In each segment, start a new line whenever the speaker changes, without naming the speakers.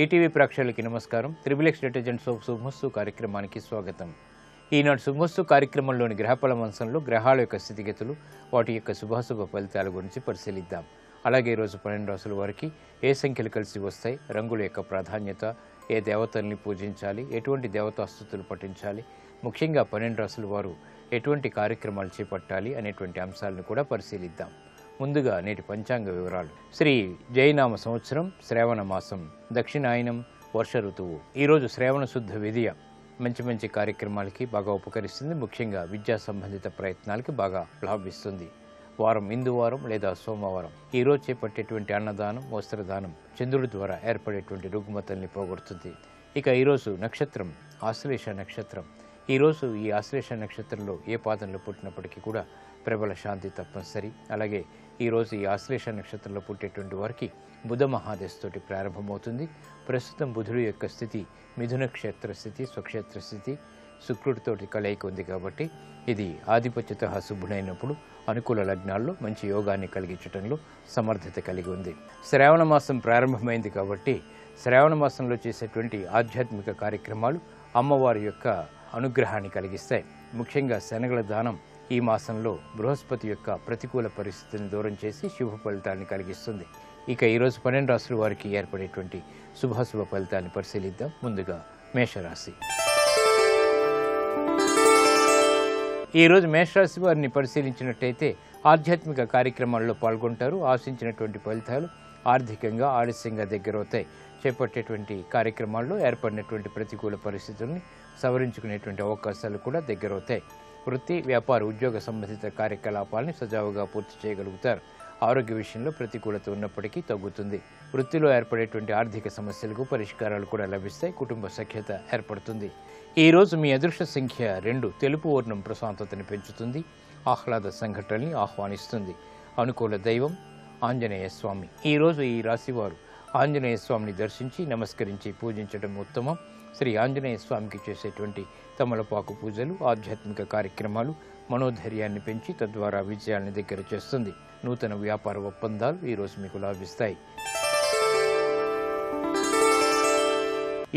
ETV ప్రేక్షకులకి నమస్కారం. Triple-X detergent soap శుభమస్తు కార్యక్రమానికి స్వాగతం. ఈనాడు శుభమస్తు కార్యక్రమంలోని గ్రహఫల అంశంలో గ్రహాల యొక్క స్థితిగతులు, వాటి యొక్క శుభాశుభ ఫలితాల గురించి పరిశీలిద్దాం. అలాగే ఈరోజు 12 రాసుల వారికి ఏ సంఖ్యలు కలిసి వస్తాయి, రంగుల యొక్క ప్రాధాన్యత, ఏ దేవతల్ని పూజించాలి, ఎటువంటి దేవతాస్తుతులు పఠించాలి, ముఖ్యంగా 12 రాసుల వారు ఎటువంటి కార్యక్రమాలు చేపట్టాలి అనేటువంటి అంశాలను కూడా పరిశీలిద్దాం. ముందుగా నేటి పంచాంగ వివరాలు. శ్రీ జైనామ సంవత్సరం శ్రావణ మాసం, దక్షిణాయనం, వర్ష ఋతువు. ఈరోజు శ్రావణ శుద్ధ విధియ మంచి కార్యక్రమాలకి బాగా ఉపకరిస్తుంది. ముఖ్యంగా విద్యా సంబంధిత ప్రయత్నాలకి బాగా లాభిస్తుంది. వారం ఇందువారం లేదా సోమవారం. ఈరోజు చేపట్టేటువంటి అన్నదానం, వస్త్రదానం చంద్రుడి ద్వారా ఏర్పడేటువంటి రుగ్మతల్ని పోగొడుతుంది. ఇక ఈరోజు నక్షత్రం ఆశ్లేష నక్షత్రం. ఈరోజు ఈ ఆశ్లేష నక్షత్రంలో ఏ పాదంలో పుట్టినప్పటికీ కూడా ప్రబల శాంతి తప్పనిసరి. అలాగే ఈరోజు ఈ ఆశ్లేష నక్షత్రంలో పుట్టేటువంటి వారికి బుధ మహాదశతోటి ప్రారంభమవుతుంది. ప్రస్తుతం బుధుడి యొక్క స్థితి మిథున క్షేత్ర స్థితి, స్వక్షేత్ర స్థితి, శుక్రుడితోటి కలయిక ఉంది. కాబట్టి ఇది ఆధిపత్యత శుభుడైనప్పుడు అనుకూల లగ్నాల్లో మంచి యోగాన్ని కలిగించడంలో సమర్థత కలిగి ఉంది. శ్రావణ మాసం ప్రారంభమైంది కాబట్టి శ్రావణ మాసంలో చేసేటువంటి ఆధ్యాత్మిక కార్యక్రమాలు అమ్మవారి యొక్క అనుగ్రహాన్ని కలిగిస్తాయి. ముఖ్యంగా శనగల దానం ఈ మాసంలో బృహస్పతి యొక్క ప్రతికూల పరిస్థితిని దూరం చేసి శుభ ఫలితాన్ని కలిగిస్తుంది. ఇక ఈరోజు 12 రాసుల వారికి ఏర్పడేటువంటి శుభాశుభ ఫలితాన్ని పరిశీలిద్దాం. ముందుగా మేషరాశి. ఈరోజు మేషరాశి వారిని పరిశీలించినట్టయితే ఆధ్యాత్మిక కార్యక్రమాల్లో పాల్గొంటారు. ఆశించినటువంటి ఫలితాలు ఆర్థికంగా ఆలస్యంగా దగ్గరవుతాయి. చేపట్టేటువంటి కార్యక్రమాల్లో ఏర్పడినటువంటి ప్రతికూల పరిస్థితుల్ని సవరించుకునేటువంటి అవకాశాలు కూడా దగ్గరవుతాయి. వృత్తి, వ్యాపార, ఉద్యోగ సంబంధిత కార్యకలాపాలని సజావుగా పూర్తి చేయగలుగుతారు. ఆరోగ్య విషయంలో ప్రతికూలత ఉన్నప్పటికీ తగ్గుతుంది. వృత్తిలో ఏర్పడేటువంటి ఆర్థిక సమస్యలకు పరిష్కారాలు కూడా లభిస్తాయి. కుటుంబ సఖ్యత ఏర్పడుతుంది. ఈరోజు మీ అదృష్ట సంఖ్య 2. తెలుపు వర్ణం ప్రశాంతతని పెంచుతుంది. ఆహ్లాద సంఘటనల్ని ఆహ్వానిస్తుంది. అనుకూల దైవం ఆంజనేయ స్వామి. ఈరోజు ఈ రాశివారు ఆంజనేయ స్వామిని దర్శించి నమస్కరించి పూజించడం ఉత్తమం. శ్రీ ఆంజనేయ స్వామికి చేసేటువంటి తమలపాకు పూజలు, ఆధ్యాత్మిక కార్యక్రమాలు మనోధైర్యాన్ని పెంచి తద్వారా విజయాన్ని దగ్గర చేస్తుంది. నూతన వ్యాపార ఒప్పందాలు ఈరోజు మీకు లాభిస్తాయి.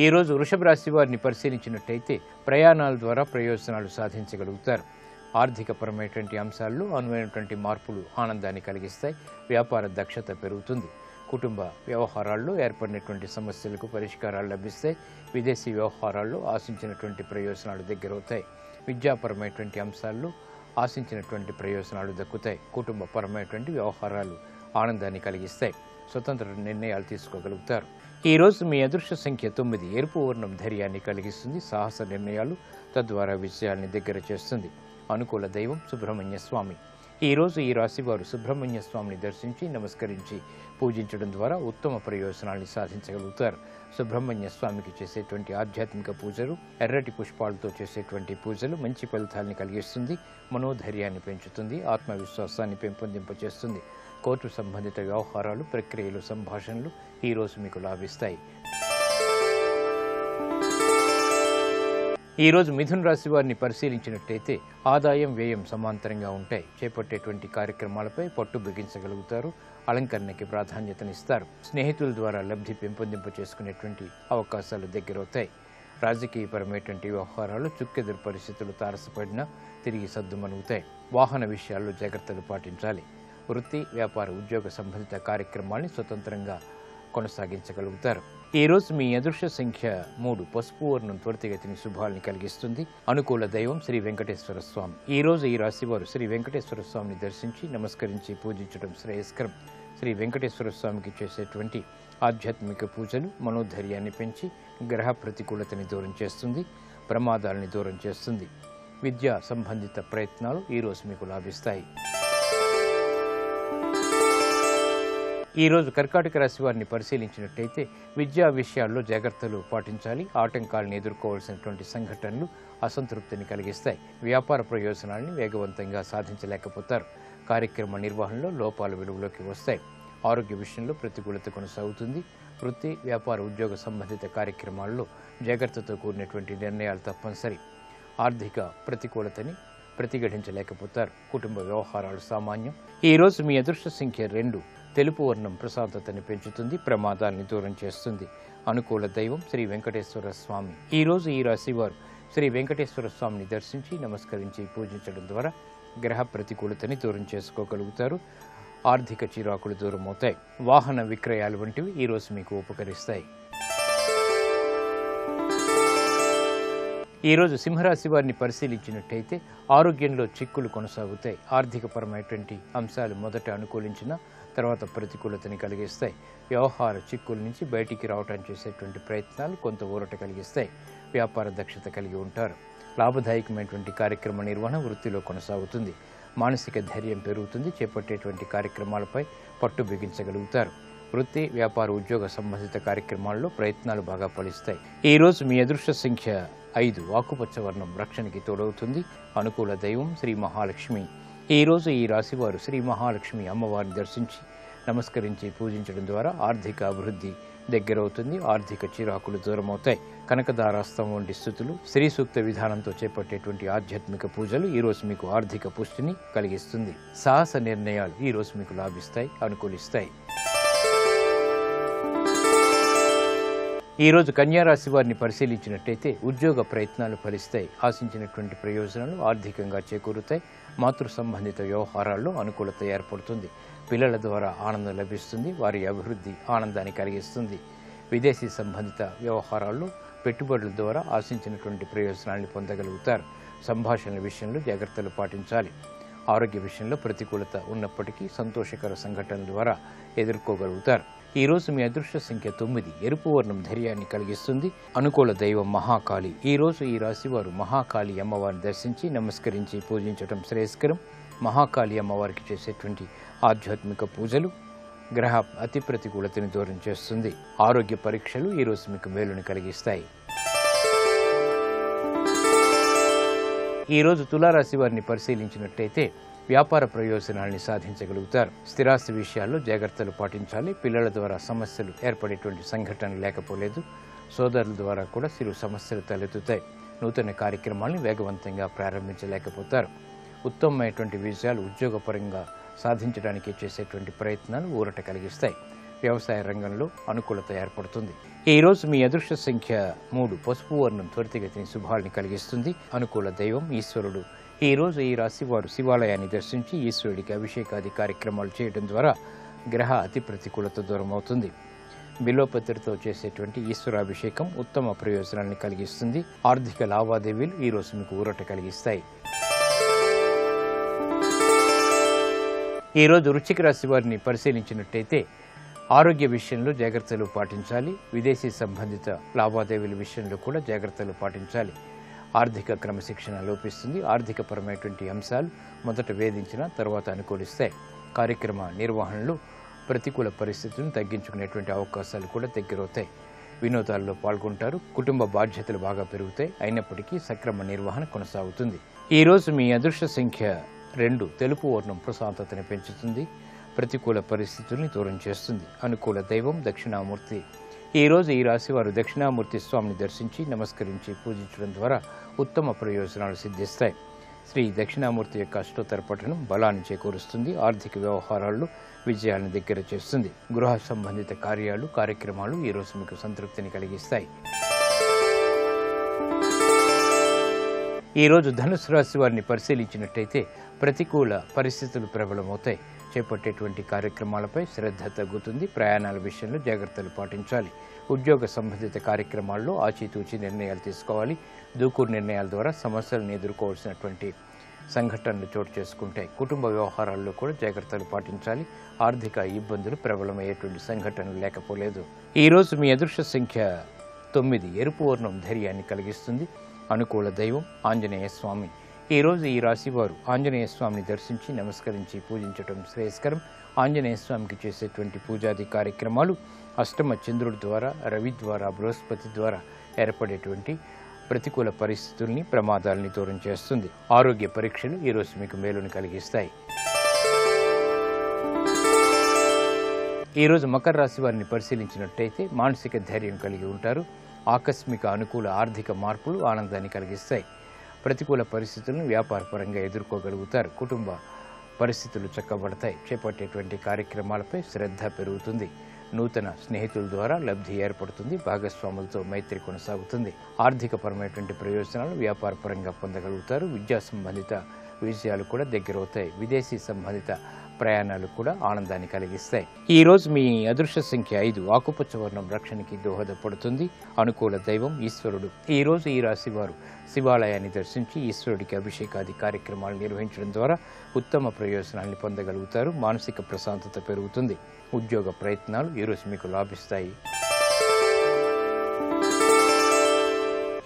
ఈరోజు వృషభ రాశి వారిని పరిశీలించినట్టయితే ప్రయాణాల ద్వారా ప్రయోజనాలు సాధించగలుగుతారు. ఆర్థికపరమైనటువంటి అంశాల్లో అనువైనటువంటి మార్పులు ఆనందాన్ని కలిగిస్తాయి. వ్యాపార దక్షత పెరుగుతుంది. కుటుంబ వ్యవహారాల్లో ఏర్పడినటువంటి సమస్యలకు పరిష్కారాలు లభిస్తాయి. విదేశీ వ్యవహారాల్లో ఆశించినటువంటి ప్రయోజనాలు దగ్గరవుతాయి. విద్యాపరమైనటువంటి అంశాల్లో ఆశించినటువంటి ప్రయోజనాలు దక్కుతాయి. కుటుంబపరమైనటువంటి వ్యవహారాలు ఆనందాన్ని కలిగిస్తాయి. స్వతంత్ర నిర్ణయాలు తీసుకోగలుగుతారు. ఈరోజు మీ అదృష్ట సంఖ్య 9. ఎరుపు వర్ణం ధైర్యాన్ని కలిగిస్తుంది. సాహస నిర్ణయాలు తద్వారా విజయాల్ని దగ్గర చేస్తుంది. అనుకూల దైవం సుబ్రహ్మణ్య స్వామి. ఈరోజు ఈ రాశి వారు సుబ్రహ్మణ్య స్వామిని దర్శించి నమస్కరించి పూజించడం ద్వారా ఉత్తమ ప్రయోజనాల్ని సాధించగలుగుతారు. సుబ్రహ్మణ్య స్వామికి చేసేటువంటి ఆధ్యాత్మిక పూజలు, ఎర్రటి పుష్పాలతో చేసేటువంటి పూజలు మంచి ఫలితాలని కలిగిస్తుంది. మనోధైర్యాన్ని పెంచుతుంది. ఆత్మవిశ్వాసాన్ని పెంపొందింపచేస్తుంది. కోర్టు సంబంధిత వ్యవహారాలు, ప్రక్రియలు, సంభాషణలు ఈరోజు మీకు లాభిస్తాయి. ఈరోజు మిథున రాశి వారిని పరిశీలించినట్టయితే ఆదాయం, వ్యయం సమాంతరంగా ఉంటాయి. చేపట్టేటువంటి కార్యక్రమాలపై పట్టు బిగించగలుగుతారు. అలంకరణకి ప్రాధాన్యతనిస్తారు. స్నేహితుల ద్వారా లబ్ధి పెంపొందింప చేసుకునేటువంటి అవకాశాలు దగ్గరవుతాయి. రాజకీయపరమైనటువంటి వ్యవహారాలు చుక్కెదురు పరిస్థితులు తారసపడినా తిరిగి సద్దుమణుగుతాయి. వాహన విషయాల్లో జాగ్రత్తలు పాటించాలి. వృత్తి, వ్యాపార, ఉద్యోగ సంబంధిత కార్యక్రమాల్ని స్వతంత్రంగా కొనసాగించగలుగుతారు. ఈరోజు మీ అదృష్ట సంఖ్య 3. పసుపు వర్ణం త్వరితగతిని శుభాల్ని కలిగిస్తుంది. అనుకూల దైవం శ్రీ వెంకటేశ్వర స్వామి. ఈరోజు ఈ రాశివారు శ్రీ వెంకటేశ్వర స్వామిని దర్శించి నమస్కరించి పూజించడం శ్రేయస్కరం. శ్రీ వెంకటేశ్వర స్వామికి చేసేటువంటి ఆధ్యాత్మిక పూజలు మనోధైర్యాన్ని పెంచి గ్రహ ప్రతికూలతని దూరం చేస్తుంది. ప్రమాదాలని దూరం చేస్తుంది. విద్యా సంబంధిత ప్రయత్నాలు ఈరోజు మీకు లాభిస్తాయి. ఈరోజు కర్కాటక రాశి వారిని పరిశీలించినట్టయితే విద్యా విషయాల్లో జాగ్రత్తలు పాటించాలి. ఆటంకాలను ఎదుర్కోవాల్సినటువంటి సంఘటనలు అసంతృప్తిని కలిగిస్తాయి. వ్యాపార ప్రయోజనాలను వేగవంతంగా సాధించలేకపోతారు. కార్యక్రమ నిర్వహణలో లోపాలు వెలుగులోకి వస్తాయి. ఆరోగ్య విషయంలో ప్రతికూలత కొనసాగుతుంది. వృత్తి, వ్యాపార, ఉద్యోగ సంబంధిత కార్యక్రమాల్లో జాగ్రత్తతో కూడినటువంటి నిర్ణయాలు తప్పనిసరి. ఆర్థిక ప్రతికూలతని ప్రతిఘటించలేకపోతారు. కుటుంబ వ్యవహారాలు సామాన్యం. ఈరోజు మీ అదృష్ట సంఖ్య 2. తెలుపు వర్ణం ప్రశాంతతని పెంచుతుంది. ప్రమాదాన్ని దూరం చేస్తుంది. అనుకూల దైవం శ్రీ వెంకటేశ్వర స్వామి. ఈరోజు ఈ రాశి వారు శ్రీ వెంకటేశ్వర స్వామిని దర్శించి నమస్కరించి పూజించడం ద్వారా గ్రహ ప్రతికూలతని దూరం చేసుకోగలుగుతారు. ఆర్థిక చిరాకులు దూరం అవుతాయి. వాహన విక్రయాలు వంటివి ఈరోజు మీకు ఉపకరిస్తాయి. ఈరోజు సింహరాశి వారిని పరిశీలించినట్టయితే ఆరోగ్యంలో చిక్కులు కొనసాగుతాయి. ఆర్థికపరమైనటువంటి అంశాలు మొదట అనుకూలించిన తర్వాత ప్రతికూలతని కలిగిస్తాయి. వ్యవహార చిక్కుల నుంచి బయటికి రావడానికి చేసేటువంటి ప్రయత్నాలు కొంత ఊరట కలిగిస్తాయి. వ్యాపార దక్షత కలిగి ఉంటారు. లాభదాయకమైనటువంటి కార్యక్రమ నిర్వహణ వృత్తిలో కొనసాగుతుంది. మానసిక ధైర్యం పెరుగుతుంది. చేపట్టేటువంటి కార్యక్రమాలపై పట్టు బిగించగలుగుతారు. వృత్తి, వ్యాపార, ఉద్యోగ సంబంధిత కార్యక్రమాల్లో ప్రయత్నాలు బాగా ఫలిస్తాయి. ఈరోజు మీ అదృష్ట సంఖ్య 5. ఆకుపచ్చ వర్ణం రక్షణకి తోడవుతుంది. అనుకూల దైవం శ్రీ మహాలక్ష్మి. ఈరోజు ఈ రాశివారు శ్రీ మహాలక్ష్మి అమ్మవారిని దర్శించి నమస్కరించి పూజించడం ద్వారా ఆర్థిక అభివృద్ధి దగ్గరవుతుంది. ఆర్థిక చిరాకులు దూరమవుతాయి. కనకదారాస్తం వంటి స్థుతులు, శ్రీ సూక్త విధానంతో చేపట్టేటువంటి ఆధ్యాత్మిక పూజలు ఈరోజు మీకు ఆర్థిక పుష్టిని కలిగిస్తుంది. సాహస నిర్ణయాలు ఈరోజు మీకు లాభిస్తాయి, అనుకూలిస్తాయి. ఈరోజు కన్యారాశి వారిని పరిశీలించినట్టయితే ఉద్యోగ ప్రయత్నాలు ఫలిస్తాయి. ఆశించినటువంటి ప్రయోజనాలు ఆర్థికంగా చేకూరుతాయి. మాతృ సంబంధిత వ్యవహారాల్లో అనుకూలత ఏర్పడుతుంది. పిల్లల ద్వారా ఆనందం లభిస్తుంది. వారి అభివృద్ధి ఆనందాన్ని కలిగిస్తుంది. విదేశీ సంబంధిత వ్యవహారాల్లో పెట్టుబడుల ద్వారా ఆశించినటువంటి ప్రయోజనాన్ని పొందగలుగుతారు. సంభాషణల విషయంలో జాగ్రత్తలు పాటించాలి. ఆరోగ్య విషయంలో ప్రతికూలత ఉన్నప్పటికీ సంతోషకర సంఘటనల ద్వారా ఎదుర్కోగలుగుతారు. ఈరోజు మీ అదృష్ట సంఖ్య 9. ఎరుపు వర్ణం ధైర్యాన్ని కలిగిస్తుంది. అనుకూల దైవం మహాకాళి. ఈరోజు ఈ రాశివారు మహాకాళి అమ్మవారిని దర్శించి నమస్కరించి పూజించడం శ్రేయస్కరం. మహాకాళి అమ్మవారికి చేసేటువంటి ఆధ్యాత్మిక పూజలు గ్రహ అతి ప్రతికూలతని దూరం చేస్తుంది. ఆరోగ్య పరీక్షలు ఈరోజు మీకు మేలుని కలిగిస్తాయి. ఈరోజు తులారాశి వారిని పరిశీలించినట్టయితే వ్యాపార ప్రయోజనాల్ని సాధించగలుగుతారు. స్థిరాస్తి విషయాల్లో జాగ్రత్తలు పాటించాలి. పిల్లల ద్వారా సమస్యలు ఏర్పడేటువంటి సంఘటన లేకపోలేదు. సోదరుల ద్వారా కూడా చిరు సమస్యలు తలెత్తుతాయి. నూతన కార్యక్రమాలను వేగవంతంగా ప్రారంభించలేకపోతారు. ఉత్తమమైనటువంటి విజయాలు ఉద్యోగపరంగా సాధించడానికి చేసేటువంటి ప్రయత్నాలు ఊరట కలిగిస్తాయి. వ్యవసాయ రంగంలో అనుకూలత ఏర్పడుతుంది. ఈరోజు మీ అదృష్ట సంఖ్య 3. పసుపు వర్ణం త్వరితగతిని శుభాల్ని కలిగిస్తుంది. అనుకూల దైవం ఈశ్వరుడు. ఈరోజు ఈ రాశి వారు శివాలయాన్ని దర్శించి ఈశ్వరుడికి అభిషేకాది కార్యక్రమాలు చేయడం ద్వారా గ్రహ అతి ప్రతికూలత దూరం అవుతుంది. బిల్వపత్రితో చేసేటువంటి ఈశ్వరాభిషేకం ఉత్తమ ప్రయోజనాన్ని కలిగిస్తుంది. ఆర్థిక లావాదేవీలు ఈరోజు మీకు ఊరట కలిగిస్తాయి. ఈరోజు వృశ్చిక రాశి వారిని పరిశీలించినట్టయితే ఆరోగ్య విషయంలో జాగ్రత్తలు పాటించాలి. విదేశీ సంబంధిత లావాదేవీల విషయంలో కూడా జాగ్రత్తలు పాటించాలి. ఆర్థిక క్రమశిక్షణ లోపిస్తుంది. ఆర్థికపరమైనటువంటి అంశాలు మొదట వేధించిన తర్వాత అనుకూలిస్తాయి. కార్యక్రమ నిర్వహణలో ప్రతికూల పరిస్థితులను తగ్గించుకునేటువంటి అవకాశాలు కూడా దగ్గరవుతాయి. వినోదాల్లో పాల్గొంటారు. కుటుంబ బాధ్యతలు బాగా పెరుగుతాయి. అయినప్పటికీ సక్రమ నిర్వహణ కొనసాగుతుంది. ఈరోజు మీ అదృష్ట సంఖ్య 2. తెలుపు వర్ణం ప్రశాంతతని పెంచుతుంది. ప్రతికూల పరిస్థితుల్ని దూరం చేస్తుంది. అనుకూల దైవం దక్షిణామూర్తి. ఈరోజు ఈ రాశివారు దక్షిణామూర్తి స్వామిని దర్శించి నమస్కరించి పూజించడం ద్వారా ఉత్తమ ప్రయోజనాలు సిద్ధిస్తాయి. శ్రీ దక్షిణామూర్తి యొక్క అష్టోత్తర పఠనం బలాన్ని చేకూరుస్తుంది. ఆర్థిక వ్యవహారాల్లో విజయాలను దగ్గర చేస్తుంది. గృహ సంబంధిత కార్యక్రమాలు ఈరోజు మీకు సంతృప్తిని కలిగిస్తాయి. ఈరోజు ధనుసు రాశి వారిని పరిశీలించినట్టయితే ప్రతికూల పరిస్థితులు ప్రబలమవుతాయి. చేపట్టేటువంటి కార్యక్రమాలపై శ్రద్ధ తగ్గుతుంది. ప్రయాణాల విషయంలో జాగ్రత్తలు పాటించాలి. ఉద్యోగ సంబంధిత కార్యక్రమాల్లో ఆచితూచి నిర్ణయాలు తీసుకోవాలి. దూకుడు నిర్ణయాల ద్వారా సమస్యలను ఎదుర్కోవాల్సినటువంటి సంఘటనలు చోటు చేసుకుంటాయి. కుటుంబ వ్యవహారాల్లో కూడా జాగ్రత్తలు పాటించాలి. ఆర్థిక ఇబ్బందులు ప్రబలమయ్యేటువంటి సంఘటనలు లేకపోలేదు. ఈరోజు మీ అదృష్ట సంఖ్య 9. ఎరుపు వర్ణం ధైర్యాన్ని కలిగిస్తుంది. అనుకూల దైవం ఆంజనేయ స్వామి. ఈరోజు ఈ రాశివారు ఆంజనేయ స్వామిని దర్శించి నమస్కరించి పూజించడం శ్రేయస్కరం. ఆంజనేయ స్వామికి చేసేటువంటి పూజాది కార్యక్రమాలు అష్టమ చంద్రుడి ద్వారా, రవి ద్వారా, బృహస్పతి ద్వారా ఏర్పడేటువంటి ప్రతికూల పరిస్థితుల్ని, ప్రమాదాలని దూరం చేస్తుంది. ఆరోగ్య పరీక్షలు ఈరోజు మీకు మేలుని కలిగిస్తాయి. ఈరోజు మకర రాశి వారిని పరిశీలించినట్టయితే మానసిక ధైర్యం కలిగి ఉంటారు. ఆకస్మిక అనుకూల ఆర్థిక మార్పులు ఆనందాన్ని కలిగిస్తాయి. ప్రతికూల పరిస్థితులను వ్యాపారపరంగా ఎదుర్కోగలుగుతారు. కుటుంబ పరిస్థితులు చక్కబడతాయి. చేపట్టేటువంటి కార్యక్రమాలపై శ్రద్ధ పెరుగుతుంది. నూతన స్నేహితుల ద్వారా లబ్ధి ఏర్పడుతుంది. భాగస్వాములతో మైత్రి కొనసాగుతుంది. ఆర్థికపరమైనటువంటి ప్రయోజనాలు వ్యాపారపరంగా పొందగలుగుతారు. విద్యా సంబంధిత విజయాలు కూడా దగ్గరవుతాయి. విదేశీ సంబంధిత ప్రయాణాలు కూడా ఆనందాన్ని కలిగిస్తాయి. ఈ రోజు మీ అదృష్ట సంఖ్య 5. ఆకుపచ్చ వర్ణం రక్షణకి దోహదపడుతుంది. అనుకూల దైవం ఈశ్వరుడు. ఈ రోజు ఈ రాశి వారు శివాలయాన్ని దర్శించి ఈశ్వరుడికి అభిషేకాది కార్యక్రమాలు నిర్వహించడం ద్వారా ఉత్తమ ప్రయోజనాన్ని పొందగలుగుతారు. మానసిక ప్రశాంతత పెరుగుతుంది. ఉద్యోగ ప్రయత్నాలు ఈరోజు మీకు లాభిస్తాయి.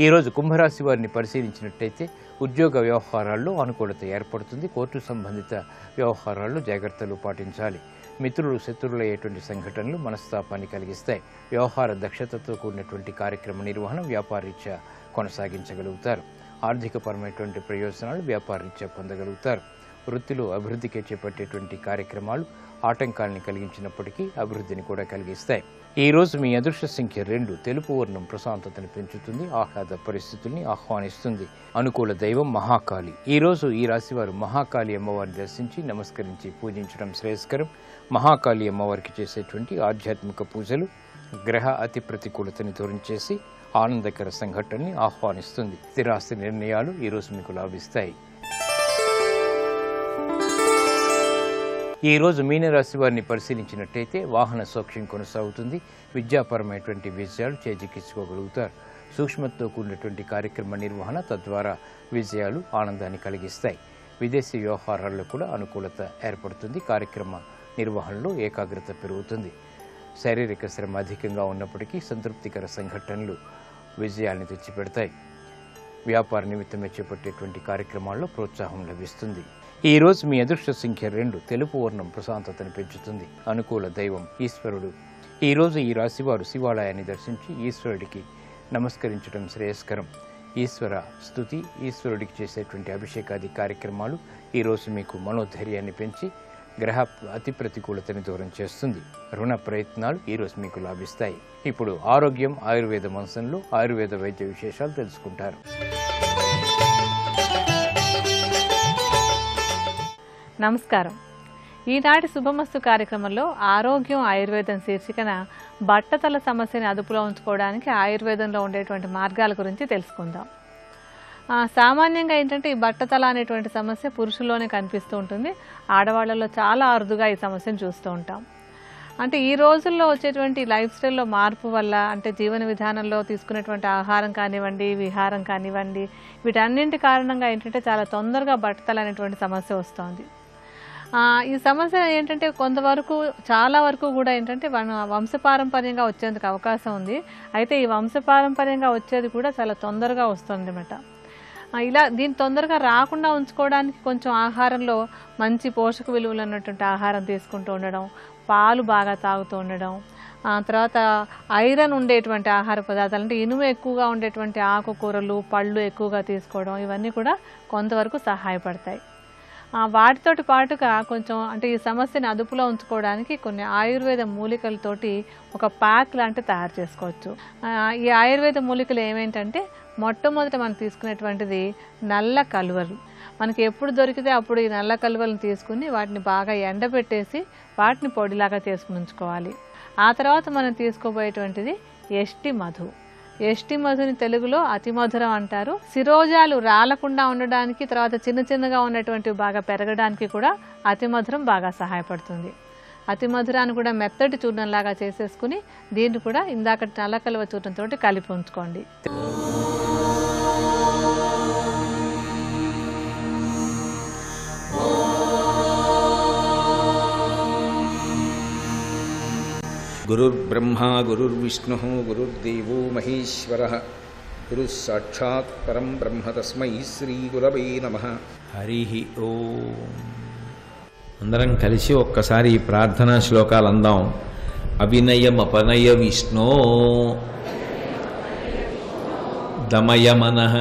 ఈరోజు కుంభరాశి వారిని పరిశీలించినట్టయితే ఉద్యోగ వ్యవహారాల్లో అనుకూలత ఏర్పడుతుంది. కోర్టు సంబంధిత వ్యవహారాల్లో జాగ్రత్తలు పాటించాలి. మిత్రులు శత్రువులయ్యేటువంటి సంఘటనలు మనస్తాపాన్ని కలిగిస్తాయి. వ్యవహార దక్షతతో కూడినటువంటి కార్యక్రమ నిర్వహణ వ్యాపారరీత్యా కొనసాగించగలుగుతారు. ఆర్థికపరమైనటువంటి ప్రయోజనాలు వ్యాపారరీత్యా పొందగలుగుతారు. వృత్తిలో అభివృద్ధికి చేపట్టేటువంటి కార్యక్రమాలు ఆటంకాలను కలిగించినప్పటికీ అభివృద్ధిని కూడా కలిగిస్తాయి. ఈ రోజు మీ అదృష్ట సంఖ్య 2. తెలుపు వర్ణం ప్రశాంతతను పెంచుతుంది. ఆహ్లాద పరిస్థితుల్ని ఆహ్వానిస్తుంది. అనుకూల దైవం మహాకాళి. ఈ రోజు ఈ రాశివారు మహాకాళి అమ్మవారిని దర్శించి నమస్కరించి పూజించడం శ్రేయస్కరం. మహాకాళి అమ్మవారికి చేసేటువంటి ఆధ్యాత్మిక పూజలు గ్రహ అతి ప్రతికూలతని దూరం చేసి ఆనందకర సంఘటనని ఆహ్వానిస్తుంది. స్థిరాస్తి నిర్ణయాలు ఈరోజు మీకు లాభిస్తాయి. ఈ రోజు మీనరాశి వారిని పరిశీలించినట్టయితే వాహన సౌఖ్యం కొనసాగుతుంది. విద్యాపరమైనటువంటి విజయాలు చేజిక్కించుకోగలుగుతారు. సూక్ష్మతతో కూడినటువంటి కార్యక్రమ నిర్వహణ తద్వారా విజయాలు ఆనందాన్ని కలిగిస్తాయి. విదేశీ వ్యవహారాల్లో కూడా అనుకూలత ఏర్పడుతుంది. కార్యక్రమ నిర్వహణలో ఏకాగ్రత పెరుగుతుంది. శారీరక శ్రమ అధికంగా ఉన్నప్పటికీ సంతృప్తికర సంఘటనలు విజయాన్ని తెచ్చిపెడతాయి. వ్యాపార నిమిత్తమే చేపట్టేటువంటి కార్యక్రమాల్లో ప్రోత్సాహం లభిస్తుంది. ఈ రోజు మీ అదృష్ట సంఖ్య 2. తెలుపు వర్ణం ప్రశాంతతను పెంచుతుంది. అనుకూల దైవం ఈశ్వరుడు. ఈ రోజు ఈ రాశివారు శివాలయాన్ని దర్శించి ఈశ్వరుడికి నమస్కరించడం శ్రేయస్కరం. ఈశ్వర స్తుతి, ఈశ్వరుడికి చేసేటువంటి అభిషేకాది కార్యక్రమాలు ఈరోజు మీకు మనోధైర్యాన్ని పెంచి గ్రహ అతి ప్రతికూలతని దూరం చేస్తుంది. రుణ ప్రయత్నాలు ఈరోజు మీకు లాభిస్తాయి. ఇప్పుడు ఆరోగ్యం ఆయుర్వేద మంచంలో ఆయుర్వేద వైద్య విశేషాలు తెలుసుకుంటారు.
నమస్కారం. ఈనాటి శుభమస్తు కార్యక్రమంలో ఆరోగ్యం ఆయుర్వేదం శీర్షికన బట్టతల సమస్యని అదుపులో ఉంచుకోవడానికి ఆయుర్వేదంలో ఉండేటువంటి మార్గాల గురించి తెలుసుకుందాం. సామాన్యంగా ఏంటంటే ఈ బట్టతల అనేటువంటి సమస్య పురుషుల్లోనే కనిపిస్తూ ఉంటుంది. ఆడవాళ్లలో చాలా అరుదుగా ఈ సమస్యను చూస్తూ ఉంటాం. అంటే ఈ రోజుల్లో వచ్చేటువంటి లైఫ్ స్టైల్లో మార్పు వల్ల, అంటే జీవన విధానంలో తీసుకునేటువంటి ఆహారం కానివ్వండి, విహారం కానివ్వండి, వీటన్నింటి కారణంగా ఏంటంటే చాలా తొందరగా బట్టతల అనేటువంటి సమస్య వస్తుంది. ఈ సమస్య ఏంటంటే కొంతవరకు చాలా వరకు కూడా ఏంటంటే వంశపారంపర్యంగా వచ్చేందుకు అవకాశం ఉంది. అయితే ఈ వంశపారంపర్యంగా వచ్చేది కూడా చాలా తొందరగా వస్తుంది అన్నమాట. ఇలా దీన్ని తొందరగా రాకుండా ఉంచుకోవడానికి కొంచెం ఆహారంలో మంచి పోషక విలువలు ఉన్నటువంటి ఆహారం తీసుకుంటూ ఉండడం, పాలు బాగా తాగుతూ ఉండడం, తర్వాత ఐరన్ ఉండేటువంటి ఆహార పదార్థాలు అంటే ఇనుము ఎక్కువగా ఉండేటువంటి ఆకుకూరలు, పళ్ళు ఎక్కువగా తీసుకోవడం, ఇవన్నీ కూడా కొంతవరకు సహాయపడతాయి. వాటితోటి పాటుగా కొంచెం అంటే ఈ సమస్యని అదుపులో ఉంచుకోవడానికి కొన్ని ఆయుర్వేద మూలికలతోటి ఒక ప్యాక్ లాంటి తయారు చేసుకోవచ్చు. ఈ ఆయుర్వేద మూలికలు ఏమేంటంటే మొట్టమొదట మనం తీసుకునేటువంటిది నల్ల కలువలు. మనకి ఎప్పుడు దొరికితే అప్పుడు ఈ నల్ల కలువలను తీసుకుని వాటిని బాగా ఎండబెట్టేసి వాటిని పొడిలాగా చేసుకుని ఉంచుకోవాలి. ఆ తర్వాత మనం తీసుకోబోయేటువంటిది ఎష్టి మధు. ఎష్టి మధుని తెలుగులో అతి మధురం అంటారు. శిరోజాలు రాలకుండా ఉండడానికి, తర్వాత చిన్న చిన్నగా ఉన్నటువంటివి బాగా పెరగడానికి కూడా అతి మధురం బాగా సహాయపడుతుంది. అతి మధురాన్ని కూడా మెత్తటి చూర్ణంలాగా చేసేసుకుని దీన్ని కూడా ఇందాక నల్ల కలువ చూర్ణంతో కలిపి ఉంచుకోండి.
గురుర్బ్రహ్మా గురుర్విష్ణుః గురుర్దేవో మహేశ్వరః గురుః సాక్షాత్ పరం బ్రహ్మ తస్మై శ్రీ గురవే నమః. హరి ఓం. అందరం కలిసి ఒక్కసారి ఈ ప్రార్థనా శ్లోకాలు అందాం. అవినయమపనయ విష్ణో దమయ మనః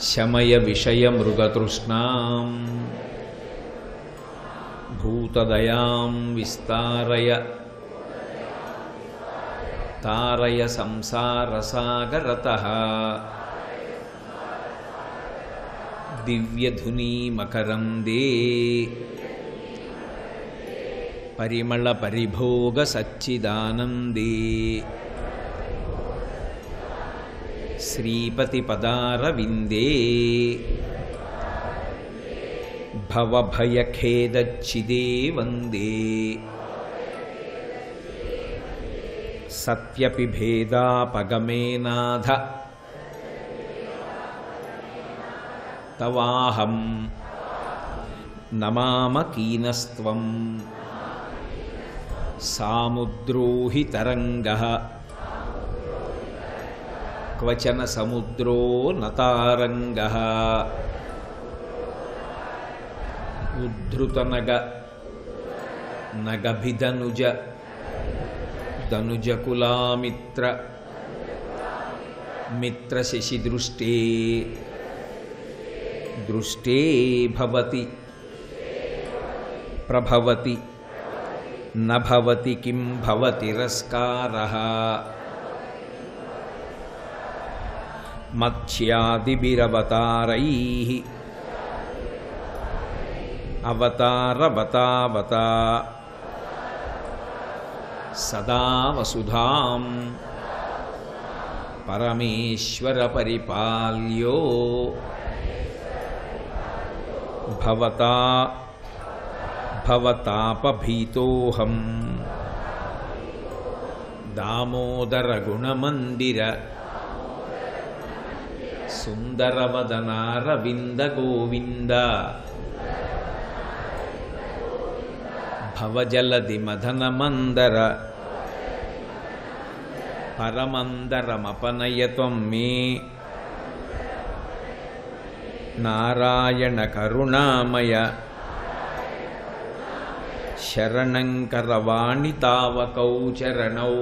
శమయ విషయ మృగతృష్ణాం భూతదయాం విస్తారయ తారయ సంసారసాగరతః దివ్యధునీ మకరందే పరిమళ పరిభోగ సచ్చిదానందే శ్రీపతి పదారవిందే భవభయఖేదచ్చిదే వందే సత్యపి భేదాపగమేనాథ తవాహం నమామ కీనస్త్వం సాముద్రో హి తరంగః క్వచన సముద్రో నతారంగః ఉద్ధృతనగ నగభిధనుజ ధనుజకులామిత్ర మిత్రశశిదృష్టే దృష్టే భవతి ప్రభవతి నభవతి కిం భవతిరస్కారః మత్స్యాదిభిరవతారైః అవతారవతావత సదా వసుధాం పరమేశ్వర పరిపాల్యో భవతా భవతాపభీతోహం దామోదర గుణమందిర సుందరవదనారవింద గోవింద భవజలది మదనమందర పరమందరమపనయత్వం మే నారాయణ కరుణామయ శరణం కరవాణి తావకౌ చరణౌ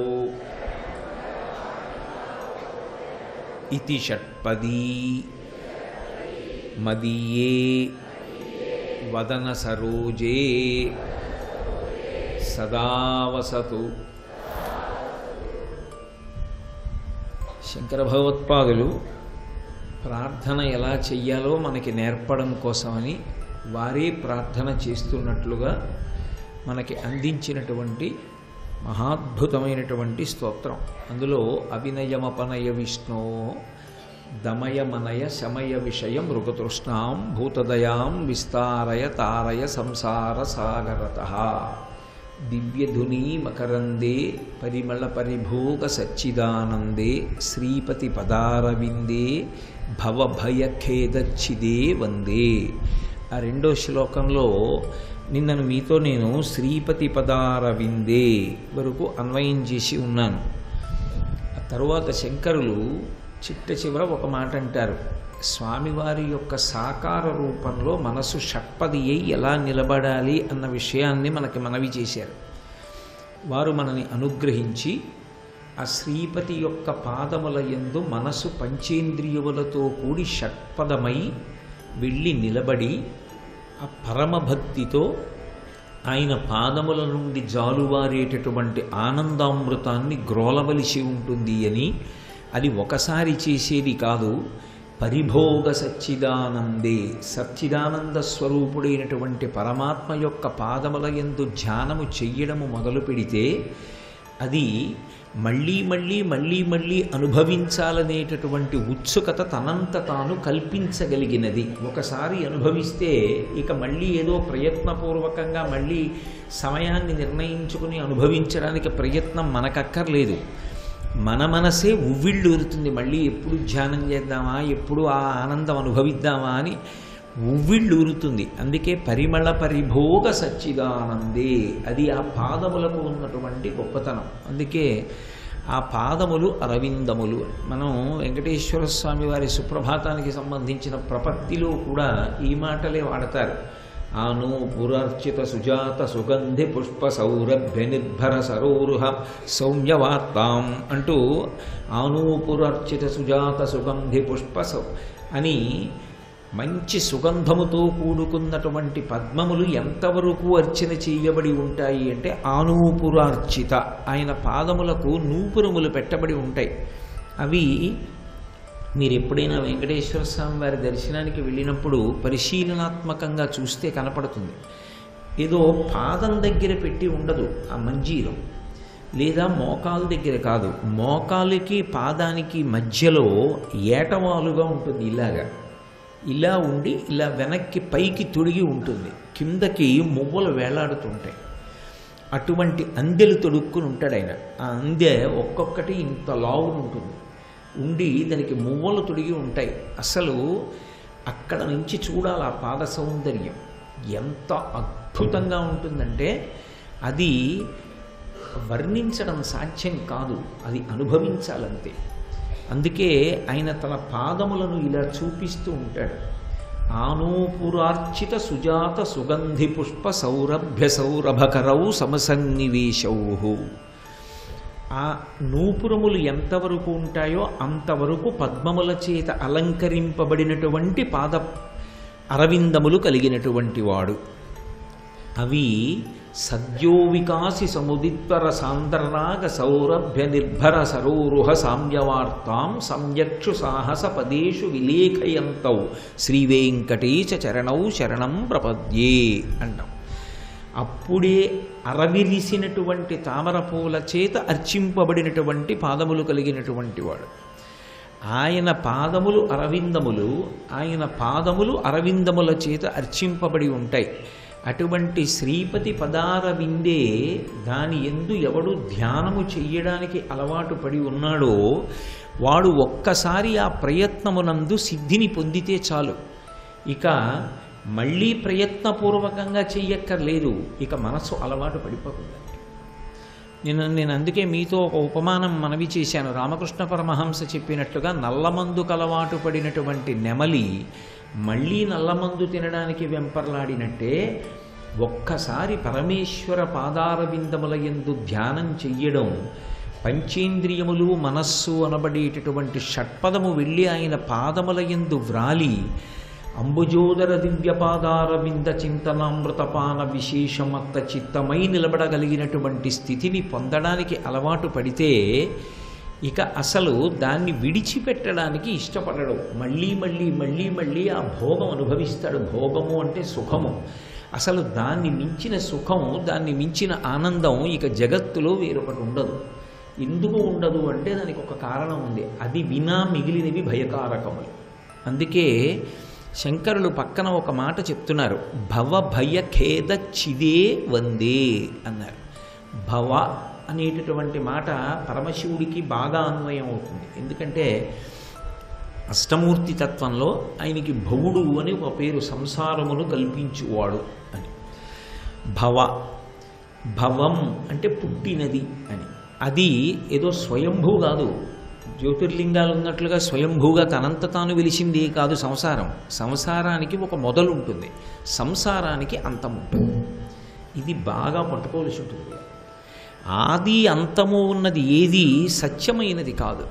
ఇతి షట్పదీ మదీయే వదన సరోజే సదా వసతు. శంకర భగవత్పాదులు ప్రార్థన ఎలా చెయ్యాలో మనకి నేర్పడం కోసమని వారే ప్రార్థన చేస్తున్నట్లుగా మనకి అందించినటువంటి మహాద్భుతమైనటువంటి స్తోత్రం. అందులో అవినయమపనయ విష్ణో దమయమనయ శమయ విషయం మృగతృష్ణాం భూతదయాం విస్తారయ తారయ సంసార సాగరతః దివ్యధునీ మకరందే పరిమళ పరిభోగ సచ్చిదానందే శ్రీపతి పదారవిందే భవభయఖేదచ్చిదే వందే. ఆ రెండో శ్లోకంలో నిన్నను మీతో నేను శ్రీపతి పదారవిందే వరకు అన్వయం చేసి ఉన్నాను. ఆ తరువాత శంకరులు చిట్ట చివర ఒక మాట అంటారు. స్వామివారి యొక్క సాకార రూపంలో మనసు షట్పది అయి ఎలా నిలబడాలి అన్న విషయాన్ని మనకి మనవి చేశారు. వారు మనని అనుగ్రహించి ఆ శ్రీపతి యొక్క పాదముల యందు మనసు పంచేంద్రియములతో కూడి షట్పదమై వెళ్ళి నిలబడి ఆ పరమభక్తితో ఆయన పాదముల నుండి జాలువారేటటువంటి ఆనందామృతాన్ని గ్రోలవలసి ఉంటుంది అని, అది ఒకసారి చేసేది కాదు. పరిభోగ సచ్చిదానందే సచ్చిదానంద స్వరూపుడైనటువంటి పరమాత్మ యొక్క పాదముల యందు ధ్యానము చెయ్యడము మొదలు పెడితే అది మళ్ళీ మళ్ళీ మళ్ళీ మళ్ళీ అనుభవించాలనేటటువంటి ఉత్సుకత తనంత తాను కల్పించగలిగినది. ఒకసారి అనుభవిస్తే ఇక మళ్ళీ ఏదో ప్రయత్నపూర్వకంగా మళ్ళీ సమయాన్ని నిర్ణయించుకుని అనుభవించడానికి ప్రయత్నం మనకక్కర్లేదు. మన మనసే ఉవ్విళ్ళూరుతుంది. మళ్ళీ ఎప్పుడు ధ్యానం చేద్దామా, ఎప్పుడు ఆ ఆనందం అనుభవిద్దామా అని ఉవ్విళ్ళూరుతుంది. అందుకే పరిమళ పరిభోగ సచ్చిదానందే, అది ఆ పాదములకు ఉన్నటువంటి గొప్పతనం. అందుకే ఆ పాదములు అరవిందములు. మనం వెంకటేశ్వర స్వామి వారి సుప్రభాతానికి సంబంధించిన ప్రపత్తిలో కూడా ఈ మాటలే వాడతారు. ఆనూపురార్చిత సుజాత సుగంధి పుష్ప సౌరభ్య నిర్భర సరోరుహ సౌమ్యవార్తాం అంటూ ఆనూపురార్చిత సుజాత సుగంధి పుష్ప అని మంచి సుగంధముతో కూడుకున్నటువంటి పద్మములు ఎంతవరకు అర్చన చేయబడి ఉంటాయి అంటే ఆనూపురార్చిత, ఆయన పాదములకు నూపురములు పెట్టబడి ఉంటాయి. అవి మీరు ఎప్పుడైనా వెంకటేశ్వర స్వామి వారి దర్శనానికి వెళ్ళినప్పుడు పరిశీలనాత్మకంగా చూస్తే కనపడుతుంది. ఏదో పాదం దగ్గర పెట్టి ఉండదు ఆ మంజీరం, లేదా మోకాలు దగ్గర కాదు, మోకాలికి పాదానికి మధ్యలో ఏటవాలుగా ఉంటుంది. ఇలా ఉండి ఇలా వెనక్కి పైకి తొడిగి ఉంటుంది, కిందకి మువ్వలు వేలాడుతుంటాయి. అటువంటి అందెలు తొడుక్కుని ఉంటాడు ఆయన. ఆ అందె ఒక్కొక్కటి ఇంత లావును ఉంటుంది, ఉండి దానికి మువ్వలు తొడిగి ఉంటాయి. అసలు అక్కడ నుంచి చూడాలి ఆ పాద సౌందర్యం ఎంత అద్భుతంగా ఉంటుందంటే అది వర్ణించడం సాధ్యం కాదు, అది అనుభవించాలంతే. అందుకే ఆయన తన పాదములను ఇలా చూపిస్తూ ఉంటాడు. ఆనూపురార్చిత సుజాత సుగంధి పుష్ప సౌరభ్య సౌరభకరౌ సమసన్నివేశౌ. ఆ నూపురములు ఎంతవరకు ఉంటాయో అంతవరకు పద్మముల చేత అలంకరింపబడినటువంటి పాద అరవిందములు కలిగినటువంటి వాడు. అవి సద్యో వికాసి సముదిత్వర సాంద్రనాగ సౌరభ్య నిర్భర సరోరుహ సామ్యవార్తాం సంయక్షు సాహస పదేషు విలేఖయంతౌ శ్రీవేంకటేశ చరణౌ శరణం ప్రపద్యే అంటాం. అప్పుడే అరవిరిసినటువంటి తామర పూల చేత అర్చింపబడినటువంటి పాదములు కలిగినటువంటి వాడు. ఆయన పాదములు అరవిందములు, ఆయన పాదములు అరవిందముల చేత అర్చింపబడి ఉంటాయి. అటువంటి శ్రీపతి పదారవిందే దాని యందు ఎవడు ధ్యానము చెయ్యడానికి అలవాటు పడి ఉన్నాడో వాడు ఒక్కసారి ఆ ప్రయత్నమునందు సిద్ధిని పొందితే చాలు, ఇక మళ్ళీ ప్రయత్నపూర్వకంగా చెయ్యక్కర్లేదు, ఇక మనస్సు అలవాటు పడిపోతుందండి. నేను అందుకే మీతో ఒక ఉపమానం మనవి చేశాను. రామకృష్ణ పరమహంస చెప్పినట్లుగా నల్లమందుకు అలవాటు పడినటువంటి నెమలి మళ్ళీ నల్లమందు తినడానికి వెంపర్లాడినట్టే ఒక్కసారి పరమేశ్వర పాదారవిందముల యందు ధ్యానం చెయ్యడం, పంచేంద్రియములు మనస్సు అనబడేటటువంటి షట్పదము వెళ్ళి ఆయన పాదముల యందు వ్రాలి అంబుజోదర దివ్యపాదారవింద చింతనామృతపాన విశేషమత్త చిత్తమై నిలబడగలిగినటువంటి స్థితిని పొందడానికి అలవాటు పడితే ఇక అసలు దాన్ని విడిచిపెట్టడానికి ఇష్టపడడు. మళ్ళీ మళ్ళీ మళ్ళీ మళ్ళీ ఆ భోగం అనుభవిస్తాడు. భోగము అంటే సుఖము. అసలు దాన్ని మించిన సుఖము, దాన్ని మించిన ఆనందం ఇక జగత్తులో వేరొకటి ఉండదు. ఎందుకు ఉండదు అంటే దానికి ఒక కారణం ఉంది. అది వినా మిగిలినవి భయకారకములు. అందుకే శంకరులు పక్కన ఒక మాట చెప్తున్నారు, భవ భయ ఖేద చిదే వందే అన్నారు. భవ అనేటటువంటి మాట పరమశివుడికి బాగా అన్వయం అవుతుంది. ఎందుకంటే అష్టమూర్తి తత్వంలో ఆయనకి భవుడు అని ఒక పేరు, సంసారమును కల్పించువాడు అని. భవ, భవం అంటే పుట్టినది అని. అది ఏదో స్వయంభూ కాదు, జ్యోతిర్లింగాలు ఉన్నట్లుగా స్వయంభూగా తనంత తాను వెలిసింది కాదు సంసారం. సంసారానికి ఒక మొదలు ఉంటుంది, సంసారానికి అంతం ఉంటుంది. ఇది బాగా పట్టుకోవలసి ఉంటుంది. ఆది అంతము ఉన్నది ఏది సత్యమైనది కాదు,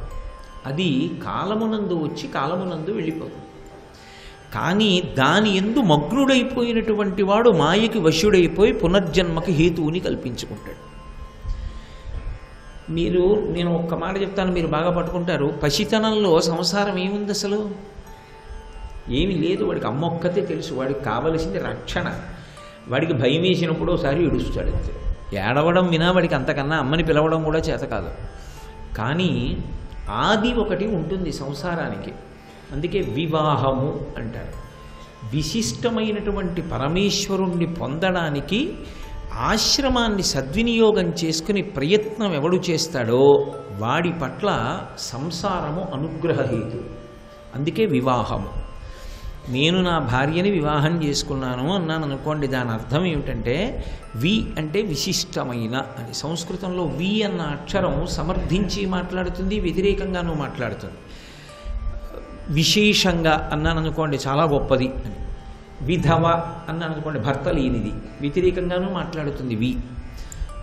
అది కాలమునందు వచ్చి కాలమునందు వెళ్ళిపోతుంది. కానీ దాని యందు మగ్నుడైపోయినటువంటి వాడు మాయకి వశుడైపోయి పునర్జన్మకి హేతువుని కల్పించుకుంటాడు. నేను ఒక్క మాట చెప్తాను, మీరు బాగా పట్టుకుంటారు. పసితనంలో సంసారం ఏముంది? అసలు ఏమీ లేదు. వాడికి అమ్మొక్కతే తెలుసు. వాడికి కావలసింది రక్షణ. వాడికి భయం వేసినప్పుడు ఒకసారి ఏడుస్తాడు. ఏడవడం వినా వాడికి అంతకన్నా అమ్మని పిలవడం కూడా చేత కాదు. కానీ ఆది ఒకటి ఉంటుంది సంసారానికి. అందుకే వివాహము అంటారు. విశిష్టమైనటువంటి పరమేశ్వరుణ్ణి పొందడానికి ఆశ్రమాన్ని సద్వినియోగం చేసుకుని ప్రయత్నం ఎవడు చేస్తాడో వాడి పట్ల సంసారము అనుగ్రహహేతు. అందుకే వివాహము. నేను నా భార్యని వివాహం చేసుకున్నాను అన్నాను అనుకోండి, దాని అర్థం ఏమిటంటే వి అంటే విశిష్టమైన అని. సంస్కృతంలో వి అన్న అక్షరం సమర్థించి మాట్లాడుతుంది, వ్యతిరేకంగానూ మాట్లాడుతుంది. విశేషంగా అన్నాను అనుకోండి, చాలా గొప్పది అని. విధవ అన్నాను అనుకోండి, భర్త లేనిది, వ్యతిరేకంగానూ మాట్లాడుతుంది వి.